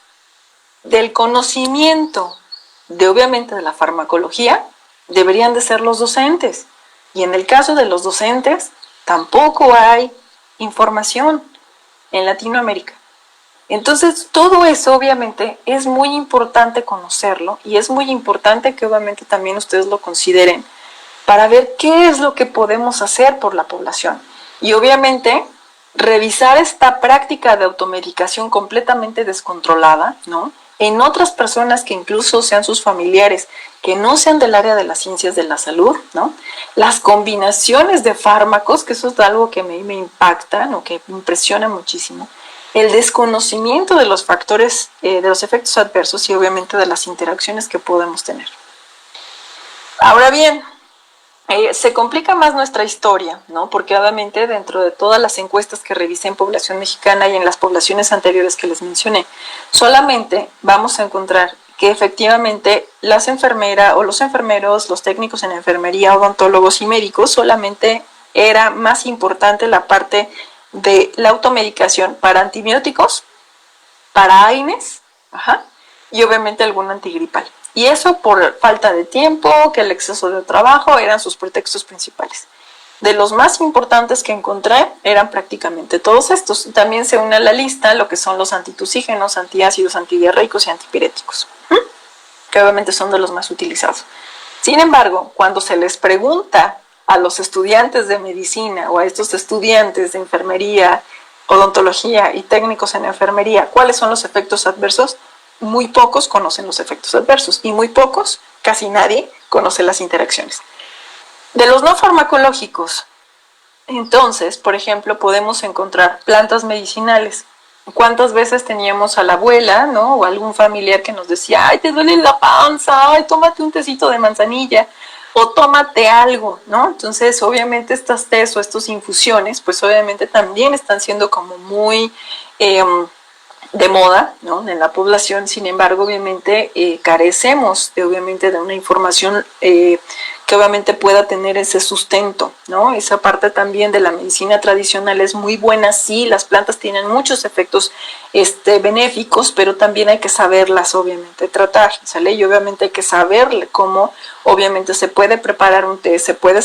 del conocimiento obviamente de la farmacología deberían de ser los docentes. Y en el caso de los docentes, tampoco hay información en Latinoamérica. Entonces, todo eso obviamente es muy importante conocerlo y es muy importante que obviamente también ustedes lo consideren para ver qué es lo que podemos hacer por la población. Y obviamente revisar esta práctica de automedicación completamente descontrolada, ¿no?, en otras personas que incluso sean sus familiares, que no sean del área de las ciencias de la salud, ¿no? Las combinaciones de fármacos, que eso es algo que me impacta, ¿no?, que me impresiona muchísimo. El desconocimiento de los factores, de los efectos adversos y obviamente de las interacciones que podemos tener. Ahora bien, se complica más nuestra historia, ¿no?, porque obviamente dentro de todas las encuestas que revisé en población mexicana y en las poblaciones anteriores que les mencioné, solamente vamos a encontrar que efectivamente las enfermeras o los enfermeros, los técnicos en enfermería, odontólogos y médicos, solamente era más importante la parte de la automedicación para antibióticos, para AINES, y obviamente algún antigripal. Y eso por falta de tiempo, que el exceso de trabajo eran sus pretextos principales. De los más importantes que encontré eran prácticamente todos estos. También se une a la lista lo que son los antitusígenos, antiácidos, antidiarreicos y antipiréticos, que obviamente son de los más utilizados. Sin embargo, cuando se les pregunta a los estudiantes de medicina o a estos estudiantes de enfermería, odontología y técnicos en enfermería, ¿cuáles son los efectos adversos? Muy pocos conocen los efectos adversos y muy pocos, casi nadie, conoce las interacciones. De los no farmacológicos, entonces, por ejemplo, podemos encontrar plantas medicinales. ¿Cuántas veces teníamos a la abuela, ¿no?, o algún familiar que nos decía, ay, te duele la panza, ay, tómate un tecito de manzanilla, o tómate algo, ¿no? Entonces, obviamente estas tés o estas infusiones, pues obviamente también están siendo como muy de moda, ¿no?, en la población. Sin embargo, obviamente carecemos obviamente de una información que obviamente pueda tener ese sustento, ¿no? Esa parte también de la medicina tradicional es muy buena, sí, las plantas tienen muchos efectos benéficos, pero también hay que saberlas obviamente tratar, ¿sale? Y obviamente hay que saber cómo obviamente se puede preparar un té, se puede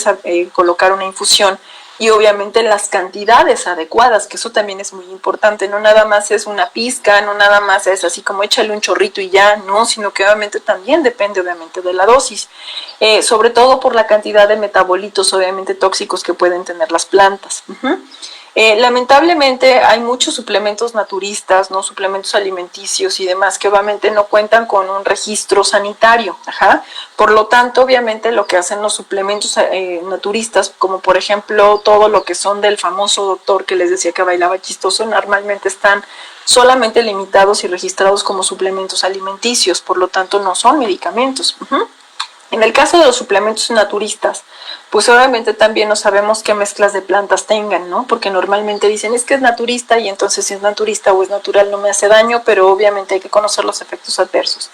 colocar una infusión, y obviamente las cantidades adecuadas, que eso también es muy importante. No nada más es una pizca, no nada más es así como échale un chorrito y ya, no, sino que obviamente también depende obviamente de la dosis, sobre todo por la cantidad de metabolitos obviamente tóxicos que pueden tener las plantas. Lamentablemente hay muchos suplementos naturistas, ¿no?, suplementos alimenticios y demás que obviamente no cuentan con un registro sanitario. Por lo tanto, obviamente lo que hacen los suplementos naturistas, como por ejemplo todo lo que son del famoso doctor que les decía que bailaba chistoso, normalmente están solamente limitados y registrados como suplementos alimenticios, por lo tanto no son medicamentos. En el caso de los suplementos naturistas, pues obviamente también no sabemos qué mezclas de plantas tengan, ¿no? Porque normalmente dicen, es que es naturista, y entonces si es naturista o es natural no me hace daño, pero obviamente hay que conocer los efectos adversos.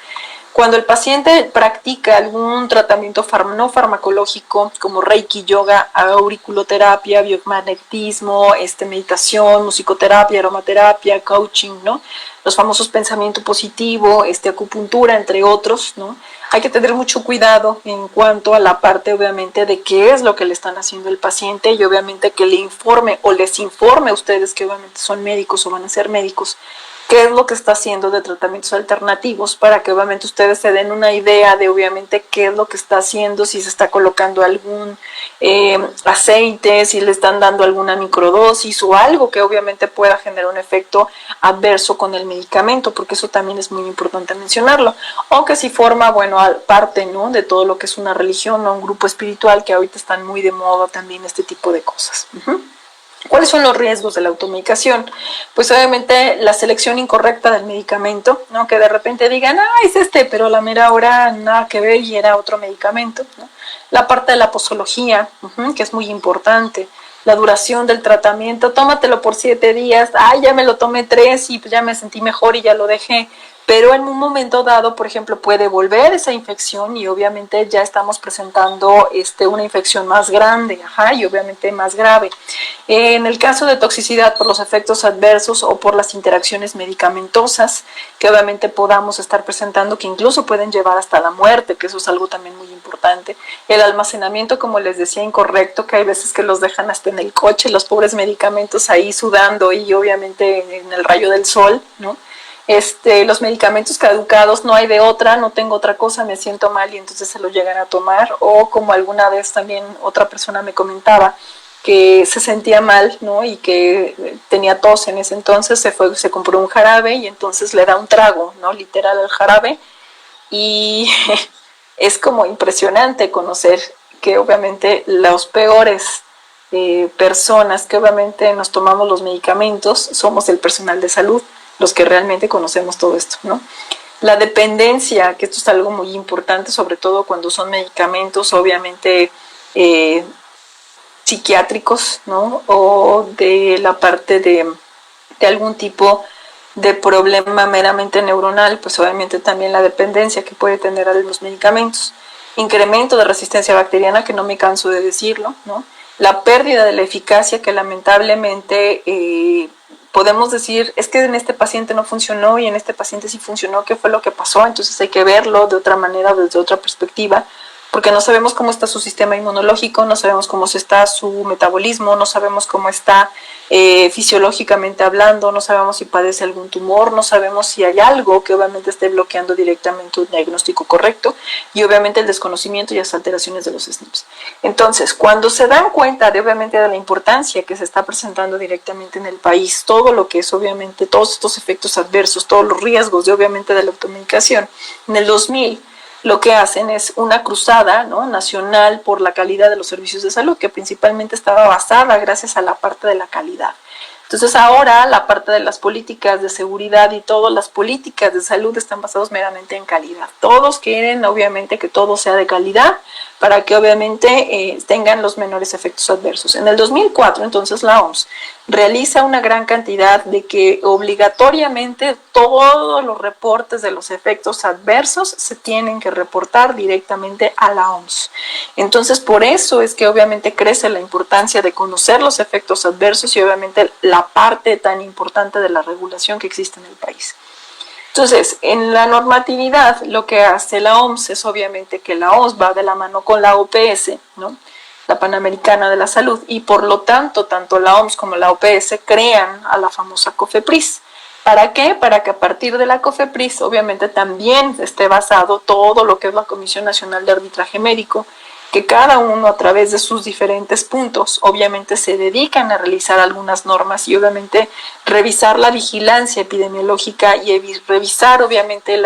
Cuando el paciente practica algún tratamiento no farmacológico, como Reiki, yoga, auriculoterapia, biomagnetismo, meditación, musicoterapia, aromaterapia, coaching, ¿no?, los famosos pensamiento positivo, acupuntura, entre otros, ¿no?, hay que tener mucho cuidado en cuanto a la parte obviamente de qué es lo que le están haciendo el paciente, y obviamente que le informe o les informe a ustedes, que obviamente son médicos o van a ser médicos, qué es lo que está haciendo de tratamientos alternativos, para que obviamente ustedes se den una idea de obviamente qué es lo que está haciendo, si se está colocando algún aceite, si le están dando alguna microdosis o algo que obviamente pueda generar un efecto adverso con el medicamento, porque eso también es muy importante mencionarlo. O que si forma, bueno, parte, ¿no?, de todo lo que es una religión o un grupo espiritual, que ahorita están muy de moda también este tipo de cosas. ¿Cuáles son los riesgos de la automedicación? Pues obviamente la selección incorrecta del medicamento, ¿no?, que de repente digan, es pero a la mera hora nada que ver y era otro medicamento, ¿no? La parte de la posología, que es muy importante. La duración del tratamiento, tómatelo por 7 días, ya me lo tomé 3 y pues ya me sentí mejor y ya lo dejé. pero en un momento dado, por ejemplo, puede volver esa infección y obviamente ya estamos presentando una infección más grande, y obviamente más grave. En el caso de toxicidad por los efectos adversos o por las interacciones medicamentosas, que obviamente podamos estar presentando, que incluso pueden llevar hasta la muerte, que eso es algo también muy importante. El almacenamiento, como les decía, incorrecto, que hay veces que los dejan hasta en el coche, los pobres medicamentos ahí sudando y obviamente en el rayo del sol, ¿no? Los medicamentos caducados, no hay de otra, no tengo otra cosa, me siento mal y entonces se lo llegan a tomar, o como alguna vez también otra persona me comentaba que se sentía mal, ¿no? Y que tenía tos en ese entonces, se compró un jarabe y entonces le da un trago, ¿no? Literal al jarabe, y es como impresionante conocer que obviamente los peores personas que obviamente nos tomamos los medicamentos somos el personal de salud, los que realmente conocemos todo esto, ¿no? La dependencia, que esto es algo muy importante, sobre todo cuando son medicamentos, obviamente psiquiátricos, ¿no? O de la parte de algún tipo de problema meramente neuronal, pues obviamente también la dependencia que puede tener a los medicamentos. Incremento de resistencia bacteriana, que no me canso de decirlo, ¿no? La pérdida de la eficacia, que lamentablemente podemos decir, es que en este paciente no funcionó y en este paciente sí funcionó, ¿qué fue lo que pasó? Entonces hay que verlo de otra manera, desde otra perspectiva, porque no sabemos cómo está su sistema inmunológico, no sabemos cómo está su metabolismo, no sabemos cómo está fisiológicamente hablando, no sabemos si padece algún tumor, no sabemos si hay algo que obviamente esté bloqueando directamente un diagnóstico correcto, y obviamente el desconocimiento y las alteraciones de los SNPs. Entonces, cuando se dan cuenta de obviamente de la importancia que se está presentando directamente en el país, todo lo que es obviamente todos estos efectos adversos, todos los riesgos de obviamente de la automedicación, en el 2000 lo que hacen es una cruzada, ¿no?, nacional por la calidad de los servicios de salud, que principalmente estaba basada gracias a la parte de la calidad. Entonces ahora la parte de las políticas de seguridad y todas las políticas de salud están basadas meramente en calidad. Todos quieren obviamente que todo sea de calidad para que obviamente tengan los menores efectos adversos. En el 2004 entonces la OMS realiza una gran cantidad de que obligatoriamente todos los reportes de los efectos adversos se tienen que reportar directamente a la OMS. Entonces por eso es que obviamente crece la importancia de conocer los efectos adversos y obviamente la parte tan importante de la regulación que existe en el país. Entonces, en la normatividad lo que hace la OMS es obviamente que la OMS va de la mano con la OPS, ¿no?, la Panamericana de la Salud, y por lo tanto, tanto la OMS como la OPS crean a la famosa COFEPRIS. ¿Para qué? Para que a partir de la COFEPRIS obviamente también esté basado todo lo que es la Comisión Nacional de Arbitraje Médico, que cada uno a través de sus diferentes puntos obviamente se dedican a realizar algunas normas y obviamente revisar la vigilancia epidemiológica y revisar obviamente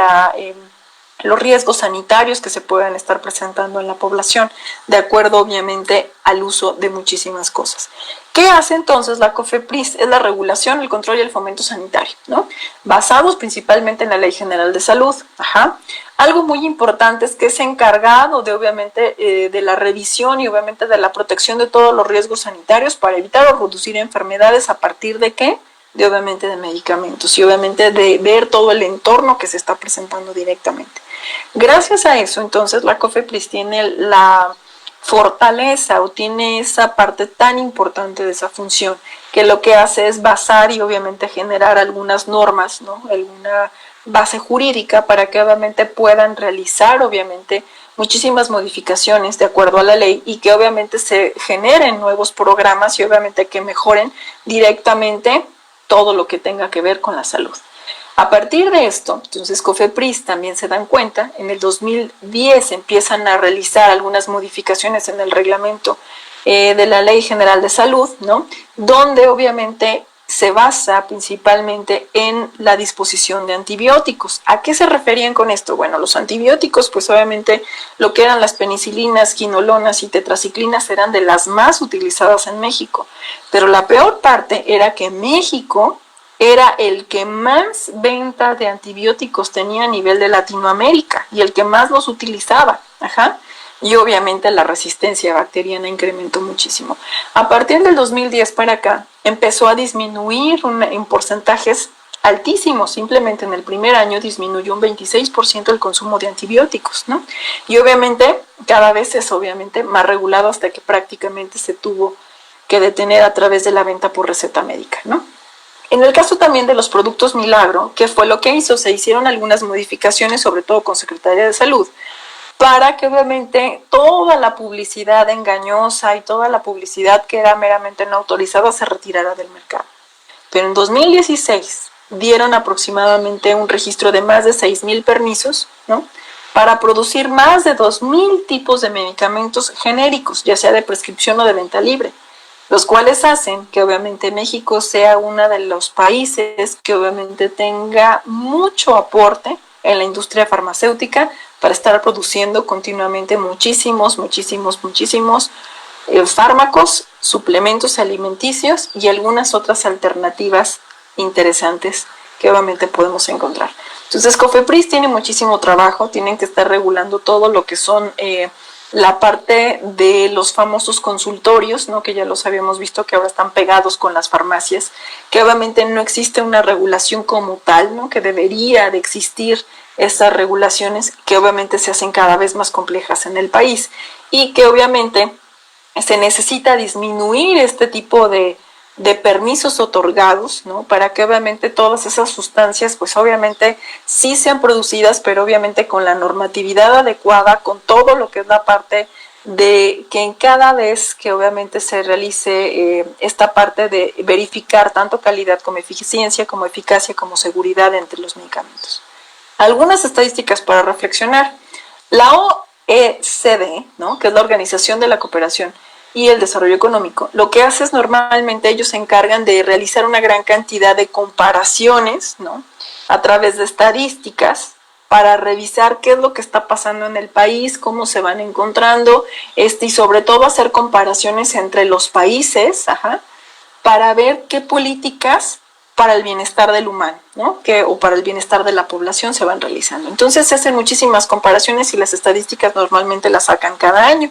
los riesgos sanitarios que se puedan estar presentando en la población, de acuerdo obviamente al uso de muchísimas cosas. ¿Qué hace entonces la COFEPRIS? Es la regulación, el control y el fomento sanitario, ¿no?, basados principalmente en la Ley General de Salud. Algo muy importante es que es encargado de obviamente de la revisión y obviamente de la protección de todos los riesgos sanitarios para evitar o reducir enfermedades a partir de ¿qué? De obviamente de medicamentos y obviamente de ver todo el entorno que se está presentando directamente. Gracias a eso entonces la COFEPRIS tiene la fortaleza o tiene esa parte tan importante de esa función, que lo que hace es basar y obviamente generar algunas normas, ¿no?, alguna base jurídica para que obviamente puedan realizar obviamente muchísimas modificaciones de acuerdo a la ley y que obviamente se generen nuevos programas y obviamente que mejoren directamente todo lo que tenga que ver con la salud. A partir de esto, entonces COFEPRIS también se dan cuenta, en el 2010 empiezan a realizar algunas modificaciones en el reglamento de la Ley General de Salud, ¿no?, donde obviamente se basa principalmente en la disposición de antibióticos. ¿A qué se referían con esto? Bueno, los antibióticos, pues obviamente lo que eran las penicilinas, quinolonas y tetraciclinas eran de las más utilizadas en México, pero la peor parte era que México era el que más venta de antibióticos tenía a nivel de Latinoamérica y el que más los utilizaba. Y obviamente la resistencia bacteriana incrementó muchísimo. A partir del 2010 para acá empezó a disminuir en porcentajes altísimo. Simplemente en el primer año disminuyó un 26% el consumo de antibióticos, ¿no? Y obviamente cada vez es obviamente más regulado hasta que prácticamente se tuvo que detener a través de la venta por receta médica, ¿no? En el caso también de los productos Milagro, ¿qué fue lo que hizo? Se hicieron algunas modificaciones, sobre todo con Secretaría de Salud, para que obviamente toda la publicidad engañosa y toda la publicidad que era meramente no autorizada se retirara del mercado. Pero en 2016 dieron aproximadamente un registro de más de 6,000 permisos, ¿no?, para producir más de 2,000 tipos de medicamentos genéricos, ya sea de prescripción o de venta libre, los cuales hacen que obviamente México sea uno de los países que obviamente tenga mucho aporte en la industria farmacéutica para estar produciendo continuamente muchísimos fármacos, suplementos alimenticios y algunas otras alternativas interesantes que obviamente podemos encontrar. Entonces COFEPRIS tiene muchísimo trabajo, tienen que estar regulando todo lo que son la parte de los famosos consultorios, ¿no?, que ya los habíamos visto que ahora están pegados con las farmacias, que obviamente no existe una regulación como tal, ¿no?, que debería de existir esas regulaciones que obviamente se hacen cada vez más complejas en el país y que obviamente se necesita disminuir este tipo de permisos otorgados, ¿no?, para que obviamente todas esas sustancias pues obviamente sí sean producidas, pero obviamente con la normatividad adecuada, con todo lo que es la parte de que en cada vez que obviamente se realice esta parte de verificar tanto calidad como eficiencia, como eficacia, como seguridad entre los medicamentos. Algunas estadísticas para reflexionar. La OECD, ¿no?, que es la Organización de la Cooperación y el Desarrollo Económico, lo que hace es normalmente ellos se encargan de realizar una gran cantidad de comparaciones, ¿no?, a través de estadísticas para revisar qué es lo que está pasando en el país, cómo se van encontrando, y sobre todo hacer comparaciones entre los países, para ver qué políticas para el bienestar del humano, ¿no?, o para el bienestar de la población se van realizando. Entonces se hacen muchísimas comparaciones y las estadísticas normalmente las sacan cada año.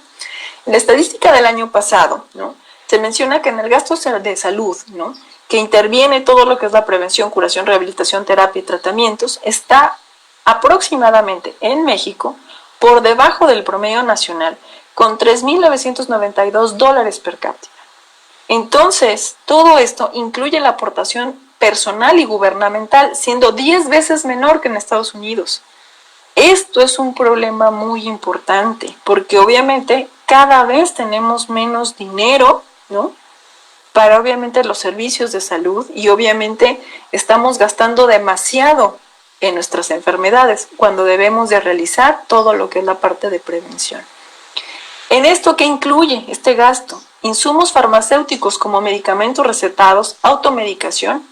En la estadística del año pasado, ¿no?, se menciona que en el gasto de salud, ¿no?, que interviene todo lo que es la prevención, curación, rehabilitación, terapia y tratamientos, está aproximadamente en México por debajo del promedio nacional, con $3,992 per cápita. Entonces, todo esto incluye la aportación personal y gubernamental, siendo 10 veces menor que en Estados Unidos. Esto es un problema muy importante, porque obviamente cada vez tenemos menos dinero, ¿no?, para obviamente los servicios de salud y obviamente estamos gastando demasiado en nuestras enfermedades cuando debemos de realizar todo lo que es la parte de prevención. ¿En esto qué incluye este gasto? Insumos farmacéuticos como medicamentos recetados, automedicación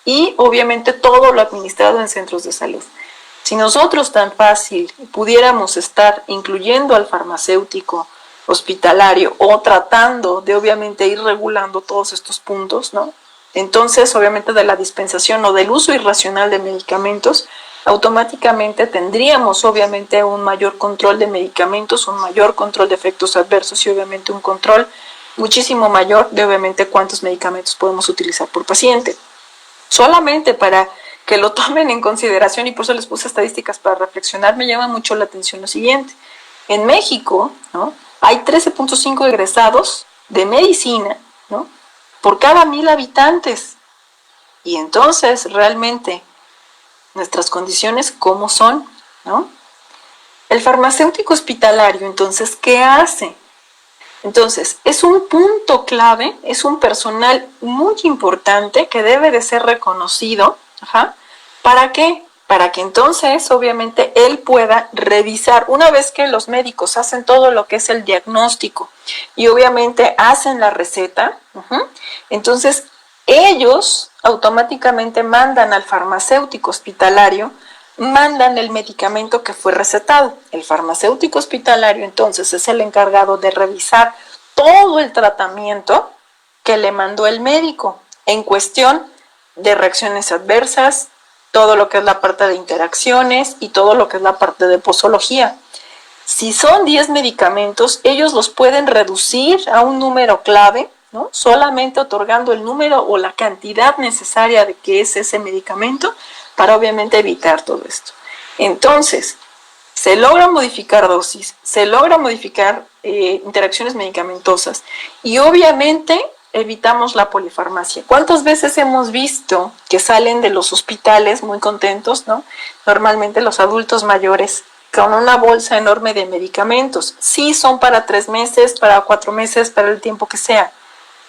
y obviamente todo lo administrado en centros de salud. Si nosotros tan fácil pudiéramos estar incluyendo al farmacéutico hospitalario o tratando de obviamente ir regulando todos estos puntos, ¿no?, entonces obviamente de la dispensación o del uso irracional de medicamentos, automáticamente tendríamos obviamente un mayor control de medicamentos, un mayor control de efectos adversos y obviamente un control muchísimo mayor de obviamente cuántos medicamentos podemos utilizar por paciente. Solamente para que lo tomen en consideración, y por eso les puse estadísticas para reflexionar, me llama mucho la atención lo siguiente. En México, ¿no?, hay 13.5 egresados de medicina, ¿no?, por cada 1,000 habitantes. Y entonces, realmente, nuestras condiciones, ¿cómo son?, ¿no? El farmacéutico hospitalario, entonces, ¿qué hace? Entonces, es un punto clave, es un personal muy importante que debe de ser reconocido. ¿Para qué? Para que entonces, obviamente, él pueda revisar, una vez que los médicos hacen todo lo que es el diagnóstico y obviamente hacen la receta, entonces ellos automáticamente mandan al farmacéutico hospitalario, mandan el medicamento que fue recetado. El farmacéutico hospitalario entonces es el encargado de revisar todo el tratamiento que le mandó el médico en cuestión de reacciones adversas, todo lo que es la parte de interacciones y todo lo que es la parte de posología. Si son 10 medicamentos, ellos los pueden reducir a un número clave, ¿no? Solamente otorgando el número o la cantidad necesaria de que es ese medicamento para obviamente evitar todo esto. Entonces, se logra modificar dosis, se logra modificar interacciones medicamentosas y obviamente evitamos la polifarmacia. ¿Cuántas veces hemos visto que salen de los hospitales muy contentos, ¿no? Normalmente los adultos mayores con una bolsa enorme de medicamentos. Sí, son para 3 meses, para 4 meses, para el tiempo que sea.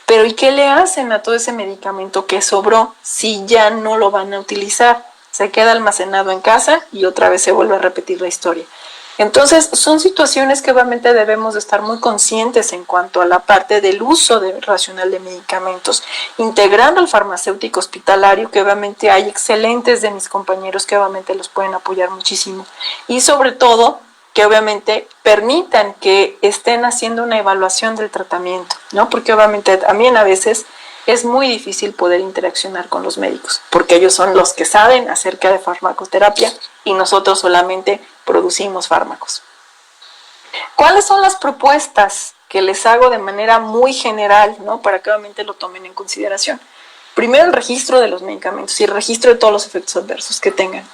Pero ¿y qué le hacen a todo ese medicamento que sobró si ya no lo van a utilizar? Se queda almacenado en casa y otra vez se vuelve a repetir la historia. Entonces, son situaciones que obviamente debemos de estar muy conscientes en cuanto a la parte del uso racional de medicamentos, integrando al farmacéutico hospitalario, que obviamente hay excelentes de mis compañeros que obviamente los pueden apoyar muchísimo. Y sobre todo, que obviamente permitan que estén haciendo una evaluación del tratamiento, ¿no? Porque obviamente también a veces es muy difícil poder interaccionar con los médicos, porque ellos son los que saben acerca de farmacoterapia y nosotros solamente producimos fármacos. ¿Cuáles son las propuestas que les hago de manera muy general, ¿no? Para que obviamente lo tomen en consideración? Primero, el registro de los medicamentos y el registro de todos los efectos adversos que tengan.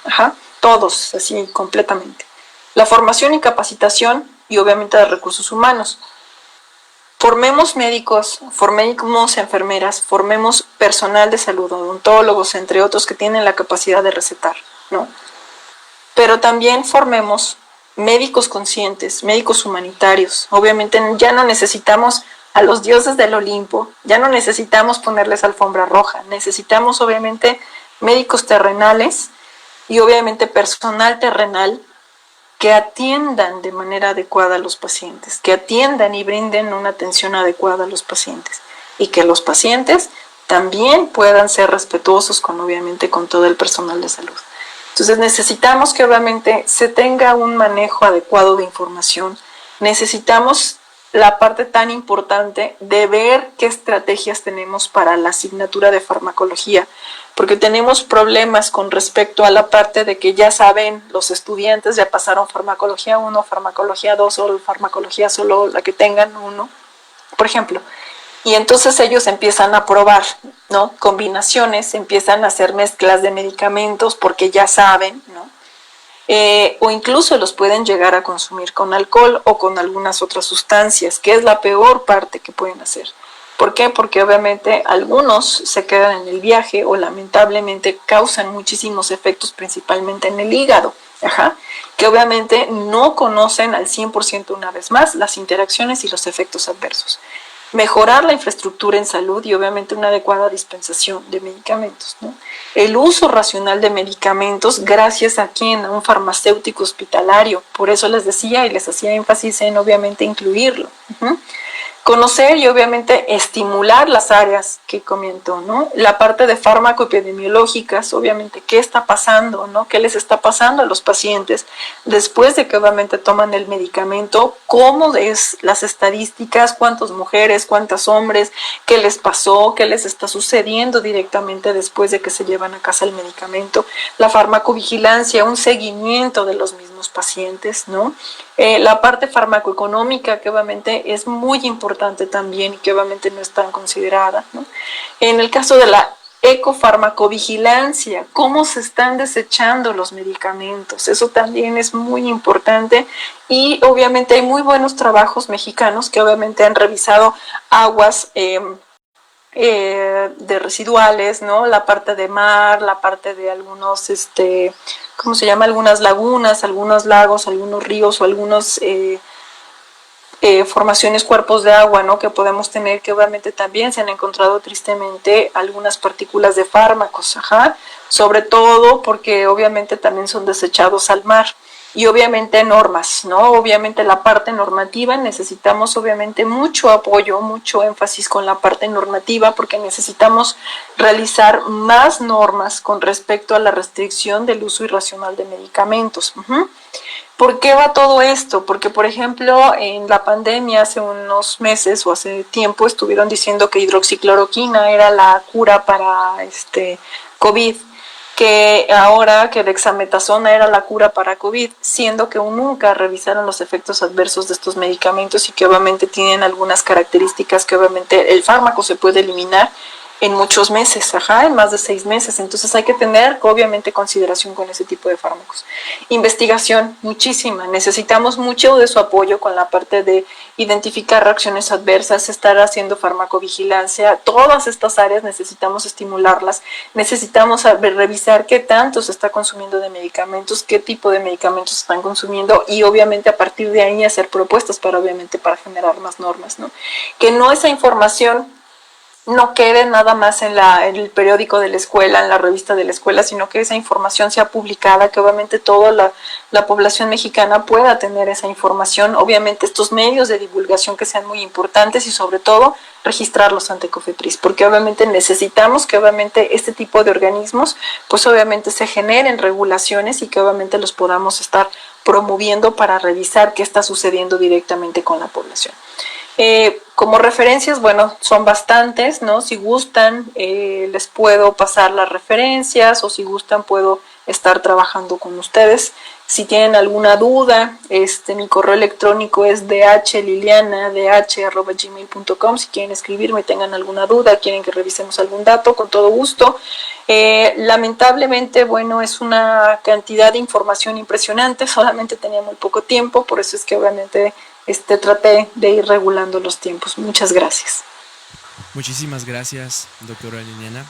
Todos, así completamente. La formación y capacitación y obviamente de recursos humanos. Formemos médicos, formemos enfermeras, formemos personal de salud, odontólogos, entre otros, que tienen la capacidad de recetar, ¿no? Pero también formemos médicos conscientes, médicos humanitarios. Obviamente ya no necesitamos a los dioses del Olimpo, ya no necesitamos ponerles alfombra roja, necesitamos obviamente médicos terrenales y obviamente personal terrenal que atiendan de manera adecuada a los pacientes, que atiendan y brinden una atención adecuada a los pacientes y que los pacientes también puedan ser respetuosos obviamente con todo el personal de salud. Entonces necesitamos que obviamente se tenga un manejo adecuado de información, necesitamos la parte tan importante de ver qué estrategias tenemos para la asignatura de farmacología, porque tenemos problemas con respecto a la parte de que ya saben, los estudiantes ya pasaron farmacología 1, farmacología 2 o farmacología solo la que tengan uno, por ejemplo. Y entonces ellos empiezan a probar, ¿no? Combinaciones, empiezan a hacer mezclas de medicamentos porque ya saben, ¿no? O incluso los pueden llegar a consumir con alcohol o con algunas otras sustancias, que es la peor parte que pueden hacer. ¿Por qué? Porque obviamente algunos se quedan en el viaje o lamentablemente causan muchísimos efectos, principalmente en el hígado, que obviamente no conocen al 100% una vez más las interacciones y los efectos adversos. Mejorar la infraestructura en salud y obviamente una adecuada dispensación de medicamentos, ¿no? El uso racional de medicamentos gracias a quién, a un farmacéutico hospitalario. Por eso les decía y les hacía énfasis en obviamente incluirlo. Conocer y obviamente estimular las áreas que comento, ¿no? La parte de fármaco-epidemiológicas, obviamente, ¿qué está pasando, no? ¿Qué les está pasando a los pacientes después de que obviamente toman el medicamento? ¿Cómo es las estadísticas? ¿Cuántas mujeres, cuántos hombres? ¿Qué les pasó? ¿Qué les está sucediendo directamente después de que se llevan a casa el medicamento? La farmacovigilancia, un seguimiento de los mismos pacientes, ¿no? La parte farmacoeconómica, que obviamente es muy importante también y que obviamente no es tan considerada, ¿no? En el caso de la ecofarmacovigilancia, cómo se están desechando los medicamentos, eso también es muy importante y obviamente hay muy buenos trabajos mexicanos que obviamente han revisado aguas de residuales, ¿no? La parte de mar, la parte de algunos, ¿cómo se llama? Algunas lagunas, algunos lagos, algunos ríos o algunos formaciones, cuerpos de agua, ¿no? Que podemos tener, que obviamente también se han encontrado tristemente algunas partículas de fármacos, sobre todo porque obviamente también son desechados al mar. Y obviamente normas, ¿no? Obviamente la parte normativa, necesitamos obviamente mucho apoyo, mucho énfasis con la parte normativa porque necesitamos realizar más normas con respecto a la restricción del uso irracional de medicamentos. ¿Por qué va todo esto? Porque, por ejemplo, en la pandemia hace unos meses o hace tiempo estuvieron diciendo que hidroxicloroquina era la cura para COVID. que ahora que dexametasona era la cura para COVID, siendo que nunca revisaron los efectos adversos de estos medicamentos y que obviamente tienen algunas características que obviamente el fármaco se puede eliminar en muchos meses, en más de 6 meses. Entonces hay que tener obviamente consideración con ese tipo de fármacos. Investigación, muchísima. Necesitamos mucho de su apoyo con la parte de identificar reacciones adversas, estar haciendo farmacovigilancia. Todas estas áreas necesitamos estimularlas. Necesitamos revisar qué tanto se está consumiendo de medicamentos, qué tipo de medicamentos se están consumiendo y obviamente a partir de ahí hacer propuestas para generar más normas, ¿no? Que no esa información no quede nada más en el periódico de la escuela, en la revista de la escuela, sino que esa información sea publicada, que obviamente toda la población mexicana pueda tener esa información, obviamente estos medios de divulgación que sean muy importantes y sobre todo registrarlos ante COFEPRIS, porque obviamente necesitamos que obviamente este tipo de organismos pues obviamente se generen regulaciones y que obviamente los podamos estar promoviendo para revisar qué está sucediendo directamente con la población. Como referencias, bueno, son bastantes, ¿no? Si gustan, les puedo pasar las referencias o si gustan puedo estar trabajando con ustedes. Si tienen alguna duda, mi correo electrónico es dhliliana@gmail.com. Si quieren escribirme, tengan alguna duda, quieren que revisemos algún dato, con todo gusto. Lamentablemente, bueno, es una cantidad de información impresionante, solamente tenía muy poco tiempo, por eso es que obviamente traté de ir regulando los tiempos. Muchas gracias. Muchísimas gracias, doctora Liliana.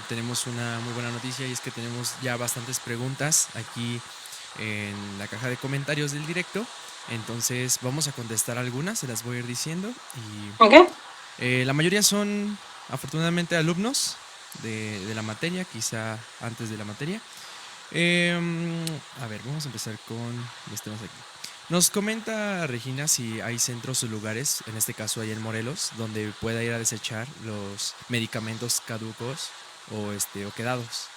Tenemos una muy buena noticia y es que tenemos ya bastantes preguntas aquí en la caja de comentarios del directo. Entonces vamos a contestar algunas, se las voy a ir diciendo. Y, okay. La mayoría son afortunadamente alumnos de la materia, quizá antes de la materia. A ver, vamos a empezar con los temas aquí. Nos comenta Regina si hay centros o lugares, en este caso ahí en Morelos, donde pueda ir a desechar los medicamentos caducos o quedados.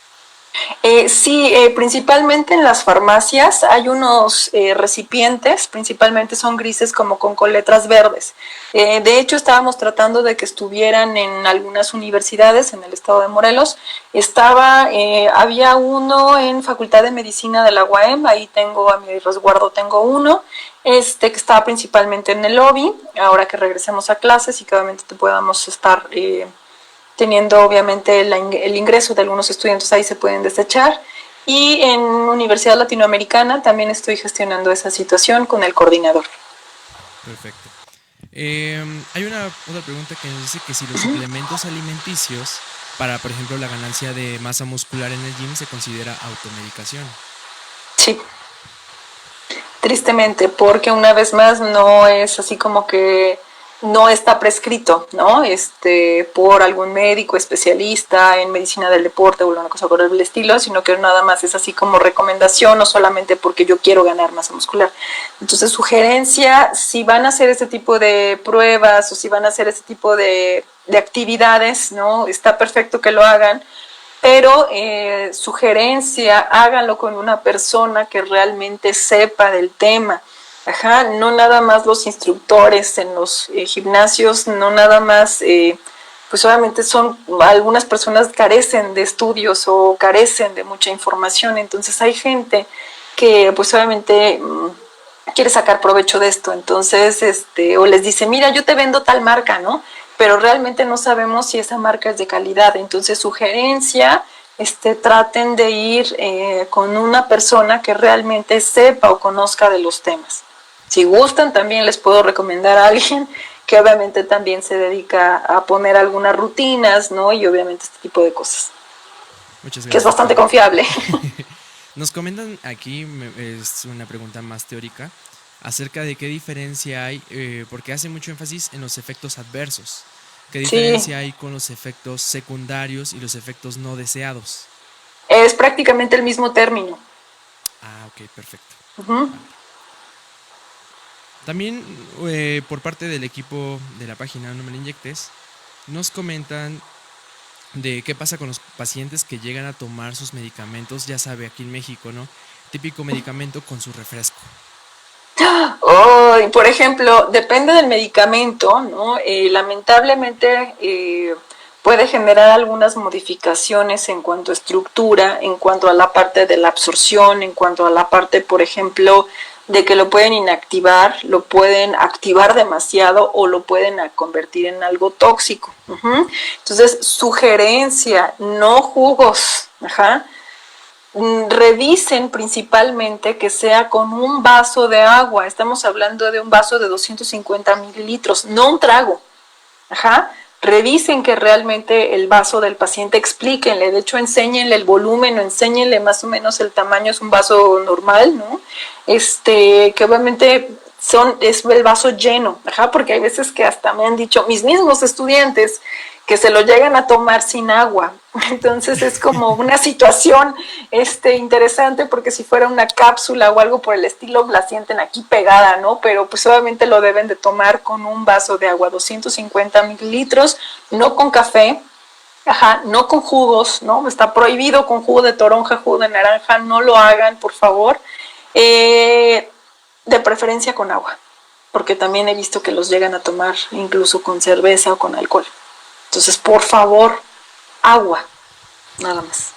Sí, principalmente en las farmacias hay unos recipientes, principalmente son grises como con letras verdes. De hecho, estábamos tratando de que estuvieran en algunas universidades en el estado de Morelos. Había uno en Facultad de Medicina de la UAM, ahí tengo a mi resguardo, tengo uno, que estaba principalmente en el lobby, ahora que regresemos a clases y que obviamente podamos estar teniendo obviamente el ingreso de algunos estudiantes, ahí se pueden desechar. Y en Universidad Latinoamericana también estoy gestionando esa situación con el coordinador. Perfecto. Hay otra pregunta que nos dice que si los suplementos alimenticios para, por ejemplo, la ganancia de masa muscular en el gym se considera automedicación. Sí. Tristemente, porque una vez más no es así como que no está prescrito, ¿no? Por algún médico especialista en medicina del deporte o una cosa por el estilo, sino que nada más es así como recomendación, no solamente porque yo quiero ganar masa muscular. Entonces, sugerencia, si van a hacer este tipo de pruebas o si van a hacer este tipo de actividades, ¿no? Está perfecto que lo hagan, pero sugerencia, háganlo con una persona que realmente sepa del tema. No nada más los instructores en los gimnasios, no nada más, pues obviamente algunas personas carecen de estudios o carecen de mucha información, entonces hay gente que pues obviamente quiere sacar provecho de esto, entonces o les dice, mira, yo te vendo tal marca, ¿no? Pero realmente no sabemos si esa marca es de calidad, entonces sugerencia, traten de ir con una persona que realmente sepa o conozca de los temas. Si gustan, también les puedo recomendar a alguien que obviamente también se dedica a poner algunas rutinas, ¿no? Y obviamente este tipo de cosas. Muchas gracias. Que es bastante confiable. Nos comentan aquí, es una pregunta más teórica, acerca de qué diferencia hay, porque hace mucho énfasis en los efectos adversos. ¿Qué diferencia hay con los efectos secundarios y los efectos no deseados? Es prácticamente el mismo término. Ah, ok, perfecto. Uh-huh. También por parte del equipo de la página No Me Lo Inyectes, nos comentan de qué pasa con los pacientes que llegan a tomar sus medicamentos, ya sabe, aquí en México, ¿no? Típico medicamento con su refresco. Por ejemplo, depende del medicamento, ¿no? Lamentablemente, puede generar algunas modificaciones en cuanto a estructura, en cuanto a la parte de la absorción, en cuanto a la parte, por ejemplo, de que lo pueden inactivar, lo pueden activar demasiado o lo pueden convertir en algo tóxico. Entonces, sugerencia, no jugos. Revisen principalmente que sea con un vaso de agua. Estamos hablando de un vaso de 250 mililitros, no un trago. Revisen que realmente el vaso del paciente, explíquenle, de hecho enséñenle el volumen o enséñenle más o menos el tamaño, es un vaso normal, ¿no? Que obviamente es el vaso lleno, porque hay veces que hasta me han dicho mis mismos estudiantes que se lo llegan a tomar sin agua. Entonces es como una situación interesante, porque si fuera una cápsula o algo por el estilo, la sienten aquí pegada, ¿no? Pero pues obviamente lo deben de tomar con un vaso de agua, 250 mililitros, no con café, no con jugos, ¿no? Está prohibido con jugo de toronja, jugo de naranja, no lo hagan, por favor. De preferencia con agua, porque también he visto que los llegan a tomar incluso con cerveza o con alcohol. Entonces, por favor, agua, nada más.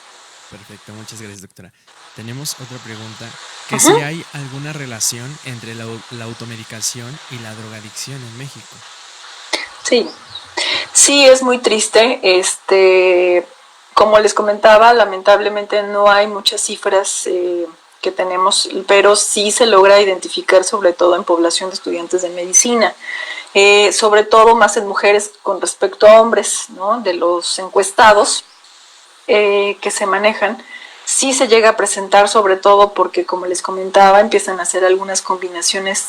Perfecto, muchas gracias, doctora. Tenemos otra pregunta, que si hay alguna relación entre la automedicación y la drogadicción en México. Sí, es muy triste. Como les comentaba, lamentablemente no hay muchas cifras que tenemos, pero sí se logra identificar, sobre todo en población de estudiantes de medicina. Sobre todo más en mujeres con respecto a hombres, ¿no? De los encuestados que se manejan, sí se llega a presentar, sobre todo porque, como les comentaba, empiezan a hacer algunas combinaciones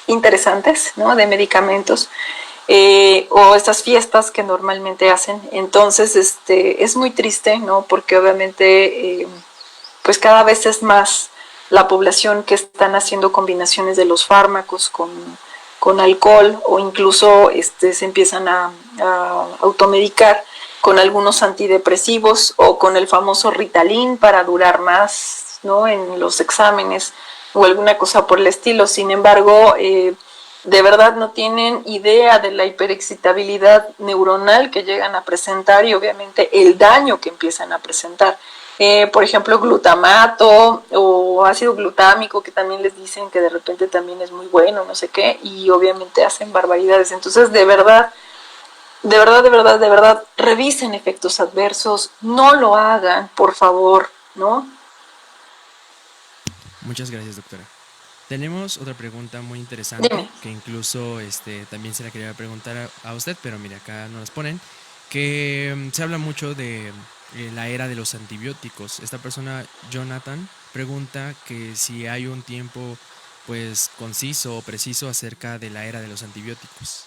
interesantes, ¿no? De medicamentos o estas fiestas que normalmente hacen. Entonces es muy triste, ¿no? Porque obviamente pues cada vez es más la población que están haciendo combinaciones de los fármacos con alcohol, o incluso se empiezan a automedicar con algunos antidepresivos o con el famoso Ritalin para durar más, ¿no? En los exámenes o alguna cosa por el estilo. Sin embargo, de verdad no tienen idea de la hiperexcitabilidad neuronal que llegan a presentar y obviamente el daño que empiezan a presentar. Por ejemplo, glutamato o ácido glutámico, que también les dicen que de repente también es muy bueno, no sé qué, y obviamente hacen barbaridades. Entonces, de verdad, revisen efectos adversos, no lo hagan, por favor, ¿no? Muchas gracias, doctora. Tenemos otra pregunta muy interesante. Dime. Que incluso también se la quería preguntar a usted, pero mire, acá nos las ponen, que se habla mucho de la era de los antibióticos. Esta persona, Jonathan, pregunta que si hay un tiempo pues conciso o preciso acerca de la era de los antibióticos.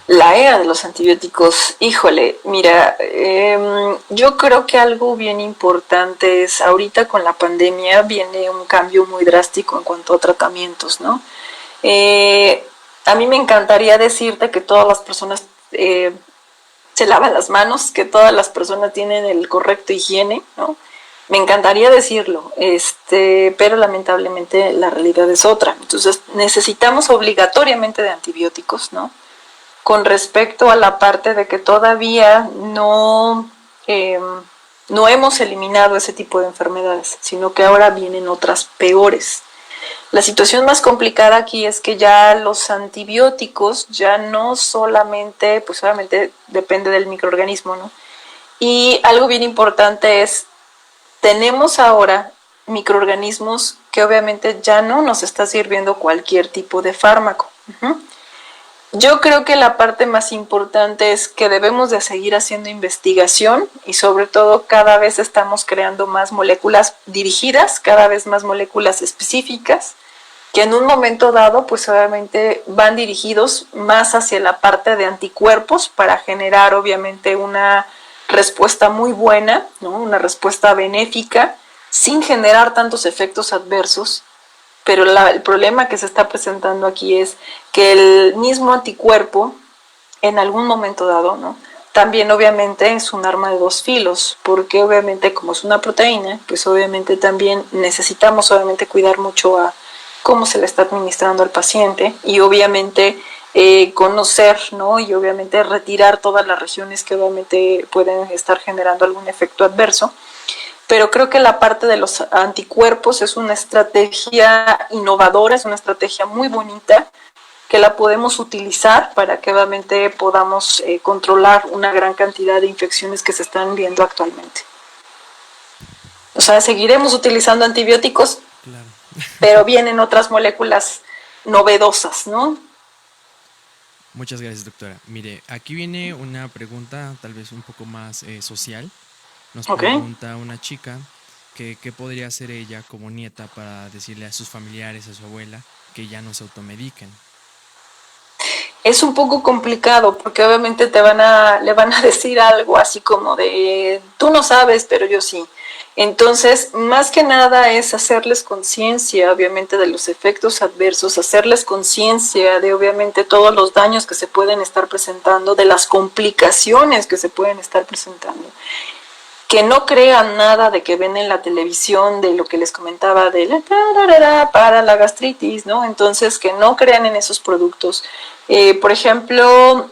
La era de los antibióticos, híjole, mira, yo creo que algo bien importante es, ahorita con la pandemia viene un cambio muy drástico en cuanto a tratamientos, ¿no? A mí me encantaría decirte que todas las personas se lavan las manos, que todas las personas tienen el correcto higiene, ¿no? Me encantaría decirlo, pero lamentablemente la realidad es otra. Entonces necesitamos obligatoriamente de antibióticos, ¿no? Con respecto a la parte de que todavía no hemos eliminado ese tipo de enfermedades, sino que ahora vienen otras peores. La situación más complicada aquí es que ya los antibióticos ya no solamente, pues obviamente depende del microorganismo, ¿no? Y algo bien importante es, tenemos ahora microorganismos que obviamente ya no nos está sirviendo cualquier tipo de fármaco. Yo creo que la parte más importante es que debemos de seguir haciendo investigación y sobre todo cada vez estamos creando más moléculas dirigidas, cada vez más moléculas específicas, que en un momento dado pues obviamente van dirigidos más hacia la parte de anticuerpos para generar obviamente una respuesta muy buena, ¿no? Una respuesta benéfica sin generar tantos efectos adversos. Pero el problema que se está presentando aquí es que el mismo anticuerpo, en algún momento dado, ¿no? También obviamente es un arma de dos filos, porque obviamente como es una proteína, pues obviamente también necesitamos obviamente cuidar mucho a cómo se le está administrando al paciente y obviamente conocer, ¿no? Y obviamente retirar todas las regiones que obviamente pueden estar generando algún efecto adverso. Pero creo que la parte de los anticuerpos es una estrategia innovadora, es una estrategia muy bonita, que la podemos utilizar para que obviamente podamos controlar una gran cantidad de infecciones que se están viendo actualmente. O sea, seguiremos utilizando antibióticos, Claro. pero vienen otras moléculas novedosas, ¿no? Muchas gracias, doctora. Mire, aquí viene una pregunta tal vez un poco más social. Nos Ok. pregunta una chica que qué podría hacer ella como nieta para decirle a sus familiares, a su abuela, que ya no se automediquen. Es un poco complicado porque obviamente le van a decir algo así como de, tú no sabes, pero yo sí. Entonces, más que nada es hacerles conciencia, obviamente, de los efectos adversos, hacerles conciencia de, obviamente, todos los daños que se pueden estar presentando, de las complicaciones que se pueden estar presentando. Que no crean nada de que ven en la televisión, de lo que les comentaba de la para la gastritis, ¿no? Entonces, que no crean en esos productos. Por ejemplo,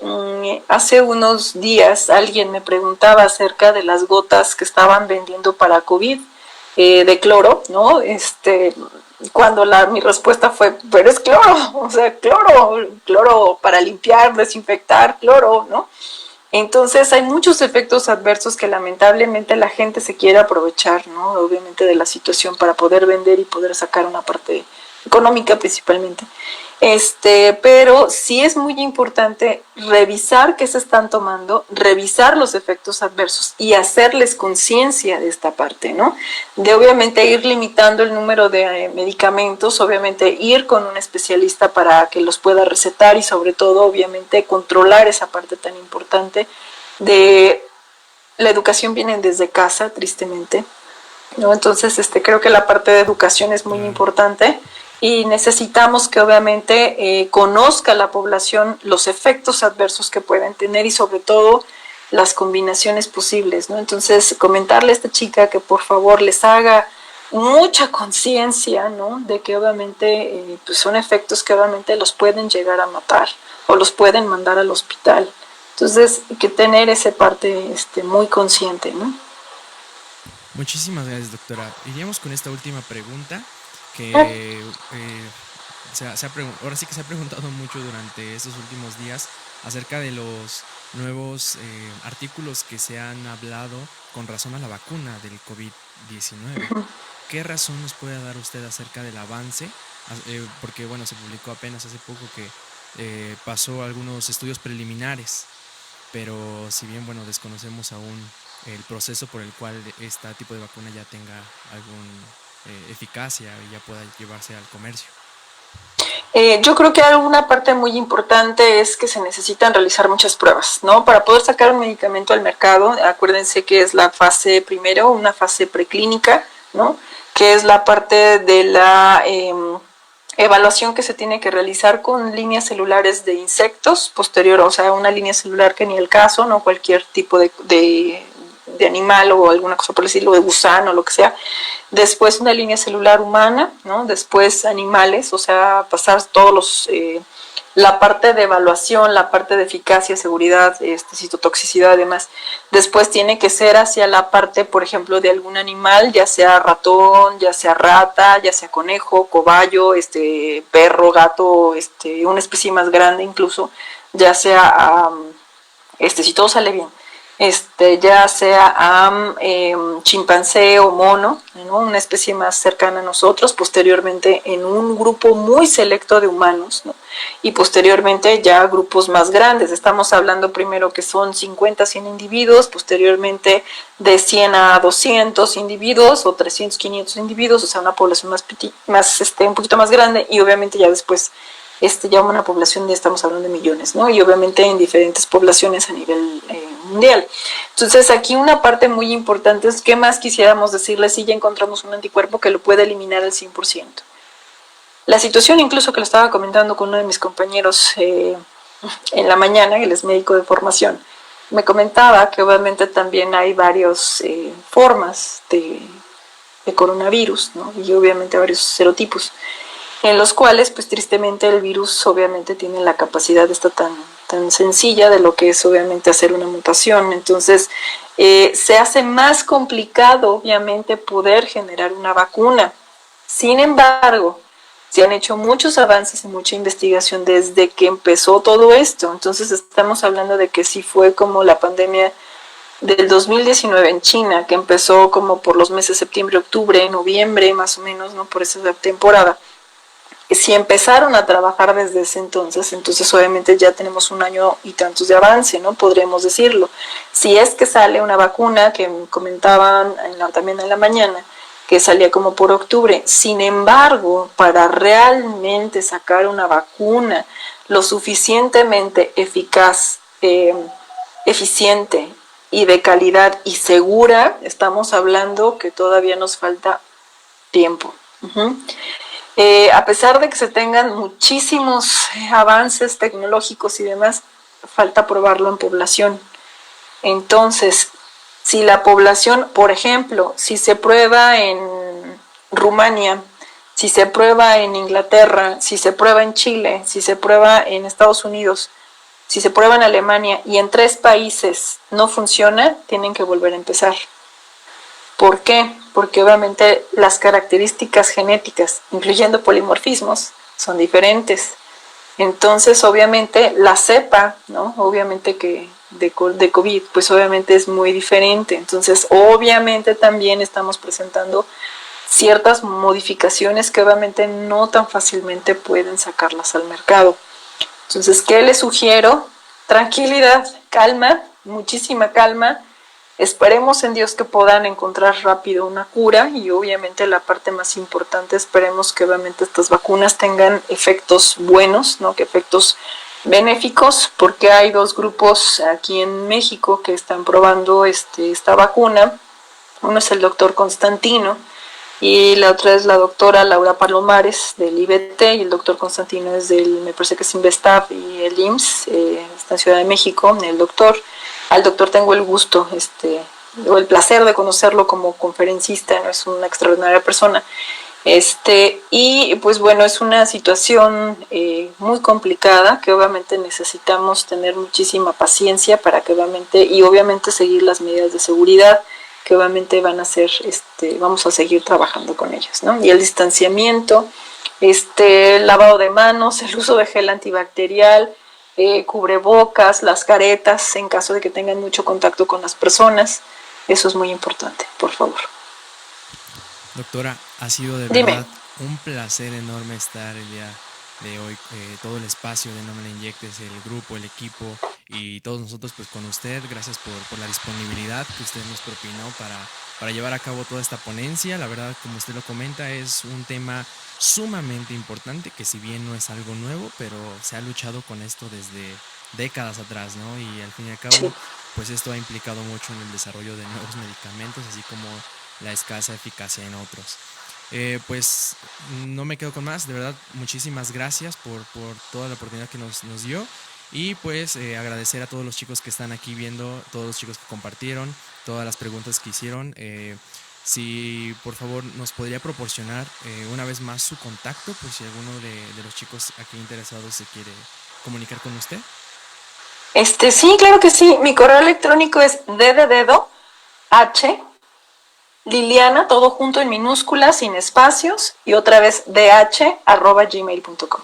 hace unos días alguien me preguntaba acerca de las gotas que estaban vendiendo para COVID de cloro, ¿no? Cuando mi respuesta fue, pero es cloro, o sea, cloro para limpiar, desinfectar, cloro, ¿no? Entonces hay muchos efectos adversos que lamentablemente la gente se quiere aprovechar, ¿no? Obviamente de la situación para poder vender y poder sacar una parte económica principalmente. Pero sí es muy importante revisar qué se están tomando, revisar los efectos adversos y hacerles conciencia de esta parte, ¿no? De obviamente ir limitando el número de medicamentos, obviamente ir con un especialista para que los pueda recetar y sobre todo obviamente controlar esa parte tan importante de la educación viene desde casa, tristemente, ¿no? Entonces, creo que la parte de educación es muy Claro. importante y necesitamos que obviamente conozca la población los efectos adversos que pueden tener y sobre todo las combinaciones posibles, ¿no? Entonces, comentarle a esta chica que por favor les haga mucha conciencia, ¿no? De que obviamente pues son efectos que obviamente los pueden llegar a matar o los pueden mandar al hospital. Entonces, hay que tener esa parte muy consciente, ¿no? Muchísimas gracias, doctora. Iríamos con esta última pregunta que ahora sí que se ha preguntado mucho durante estos últimos días acerca de los nuevos artículos que se han hablado con razón a la vacuna del COVID-19. ¿Qué razón nos puede dar usted acerca del avance? Porque, bueno, se publicó apenas hace poco que pasó algunos estudios preliminares, pero si bien, bueno, desconocemos aún el proceso por el cual este tipo de vacuna ya tenga alguna eficacia y ya pueda llevarse al comercio. Yo creo que una parte muy importante es que se necesitan realizar muchas pruebas, ¿no? Para poder sacar un medicamento al mercado, acuérdense que es la fase primero, una fase preclínica, ¿no? Que es la parte de la evaluación que se tiene que realizar con líneas celulares de insectos posterior, o sea, una línea celular que ni el caso, no cualquier tipo de animal o alguna cosa por decirlo, de gusano o lo que sea. Después una línea celular humana, ¿no? Después animales, o sea, pasar todos los la parte de evaluación, la parte de eficacia, seguridad, citotoxicidad, además. Después tiene que ser hacia la parte, por ejemplo, de algún animal, ya sea ratón, ya sea rata, ya sea conejo, cobayo, perro, gato, una especie más grande incluso, ya sea, si todo sale bien, ya sea a chimpancé o mono, ¿no? Una especie más cercana a nosotros, posteriormente en un grupo muy selecto de humanos, ¿no? Y posteriormente ya grupos más grandes. Estamos hablando primero que son 50, 100 individuos, posteriormente de 100 a 200 individuos o 300, 500 individuos, o sea, una población un poquito más grande y obviamente ya después ya una población, ya estamos hablando de millones, ¿no? Y obviamente en diferentes poblaciones a nivel mundial. Entonces aquí una parte muy importante es qué más quisiéramos decirles si ya encontramos un anticuerpo que lo puede eliminar al 100%. La situación incluso que lo estaba comentando con uno de mis compañeros en la mañana, él es médico de formación, me comentaba que obviamente también hay varias formas de coronavirus, ¿no? Y obviamente varios serotipos. en los cuales pues tristemente el virus obviamente tiene la capacidad esta tan sencilla de lo que es obviamente hacer una mutación. Entonces se hace más complicado obviamente poder generar una vacuna. Sin embargo, se han hecho muchos avances y mucha investigación desde que empezó todo esto. Entonces estamos hablando de que sí fue como la pandemia del 2019 en China, que empezó como por los meses septiembre, octubre, noviembre, más o menos, ¿no? Por esa temporada. Si empezaron a trabajar desde ese entonces obviamente ya tenemos 1 año y tantos de avance, ¿no? Podríamos decirlo. Si es que sale una vacuna, que comentaban también en la mañana, que salía como por octubre. Sin embargo, para realmente sacar una vacuna lo suficientemente eficaz, eficiente y de calidad y segura, estamos hablando que todavía nos falta tiempo. A pesar de que se tengan muchísimos avances tecnológicos y demás, falta probarlo en población. Entonces, si la población, por ejemplo, si se prueba en Rumania, si se prueba en Inglaterra, si se prueba en Chile, si se prueba en Estados Unidos, si se prueba en Alemania y en 3 países no funciona, tienen que volver a empezar. ¿Por qué? Porque obviamente las características genéticas, incluyendo polimorfismos, son diferentes. Entonces, obviamente, la cepa, ¿no? Obviamente que de COVID, pues obviamente es muy diferente. Entonces, obviamente también estamos presentando ciertas modificaciones que obviamente no tan fácilmente pueden sacarlas al mercado. Entonces, ¿qué les sugiero? Tranquilidad, calma, muchísima calma. Esperemos en Dios que puedan encontrar rápido una cura y obviamente la parte más importante, esperemos que obviamente estas vacunas tengan efectos buenos, ¿no? Que efectos benéficos, porque hay 2 grupos aquí en México que están probando esta vacuna. Uno es el doctor Constantino y la otra es la doctora Laura Palomares del IBT y el doctor Constantino es me parece que es Investav y el IMSS, está en Ciudad de México, el doctor. Al doctor tengo el gusto, o el placer de conocerlo como conferencista, ¿no? Es una extraordinaria persona. Y pues bueno, es una situación muy complicada que obviamente necesitamos tener muchísima paciencia para que obviamente seguir las medidas de seguridad que obviamente van a ser, vamos a seguir trabajando con ellas, ¿no? Y el distanciamiento, lavado de manos, el uso de gel antibacterial, cubrebocas, las caretas, en caso de que tengan mucho contacto con las personas. Eso es muy importante, por favor. Doctora, ha sido de Dime. verdad un placer enorme estar el día de hoy, todo el espacio de No Me La Inyectes, el grupo, el equipo y todos nosotros pues con usted. Gracias por la disponibilidad que usted nos propinó para llevar a cabo toda esta ponencia. La verdad, como usted lo comenta, es un tema sumamente importante que si bien no es algo nuevo, pero se ha luchado con esto desde décadas atrás, ¿no? Y al fin y al cabo, pues esto ha implicado mucho en el desarrollo de nuevos medicamentos, así como la escasa eficacia en otros. Pues no me quedo con más, de verdad, muchísimas gracias por toda la oportunidad que nos dio y pues agradecer a todos los chicos que están aquí viendo, todos los chicos que compartieron, todas las preguntas que hicieron. Si por favor nos podría proporcionar una vez más su contacto, por si alguno de los chicos aquí interesados se quiere comunicar con usted. Sí, claro que sí. Mi correo electrónico es Liliana, todo junto en minúsculas, sin espacios, y otra vez dh@gmail.com.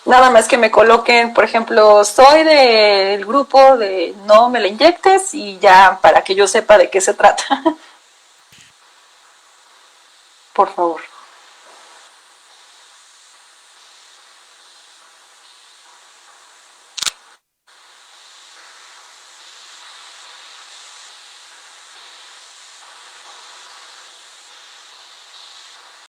Nada más que me coloquen, por ejemplo, soy del grupo de No Me La Inyectes y ya para que yo sepa de qué se trata. Por favor.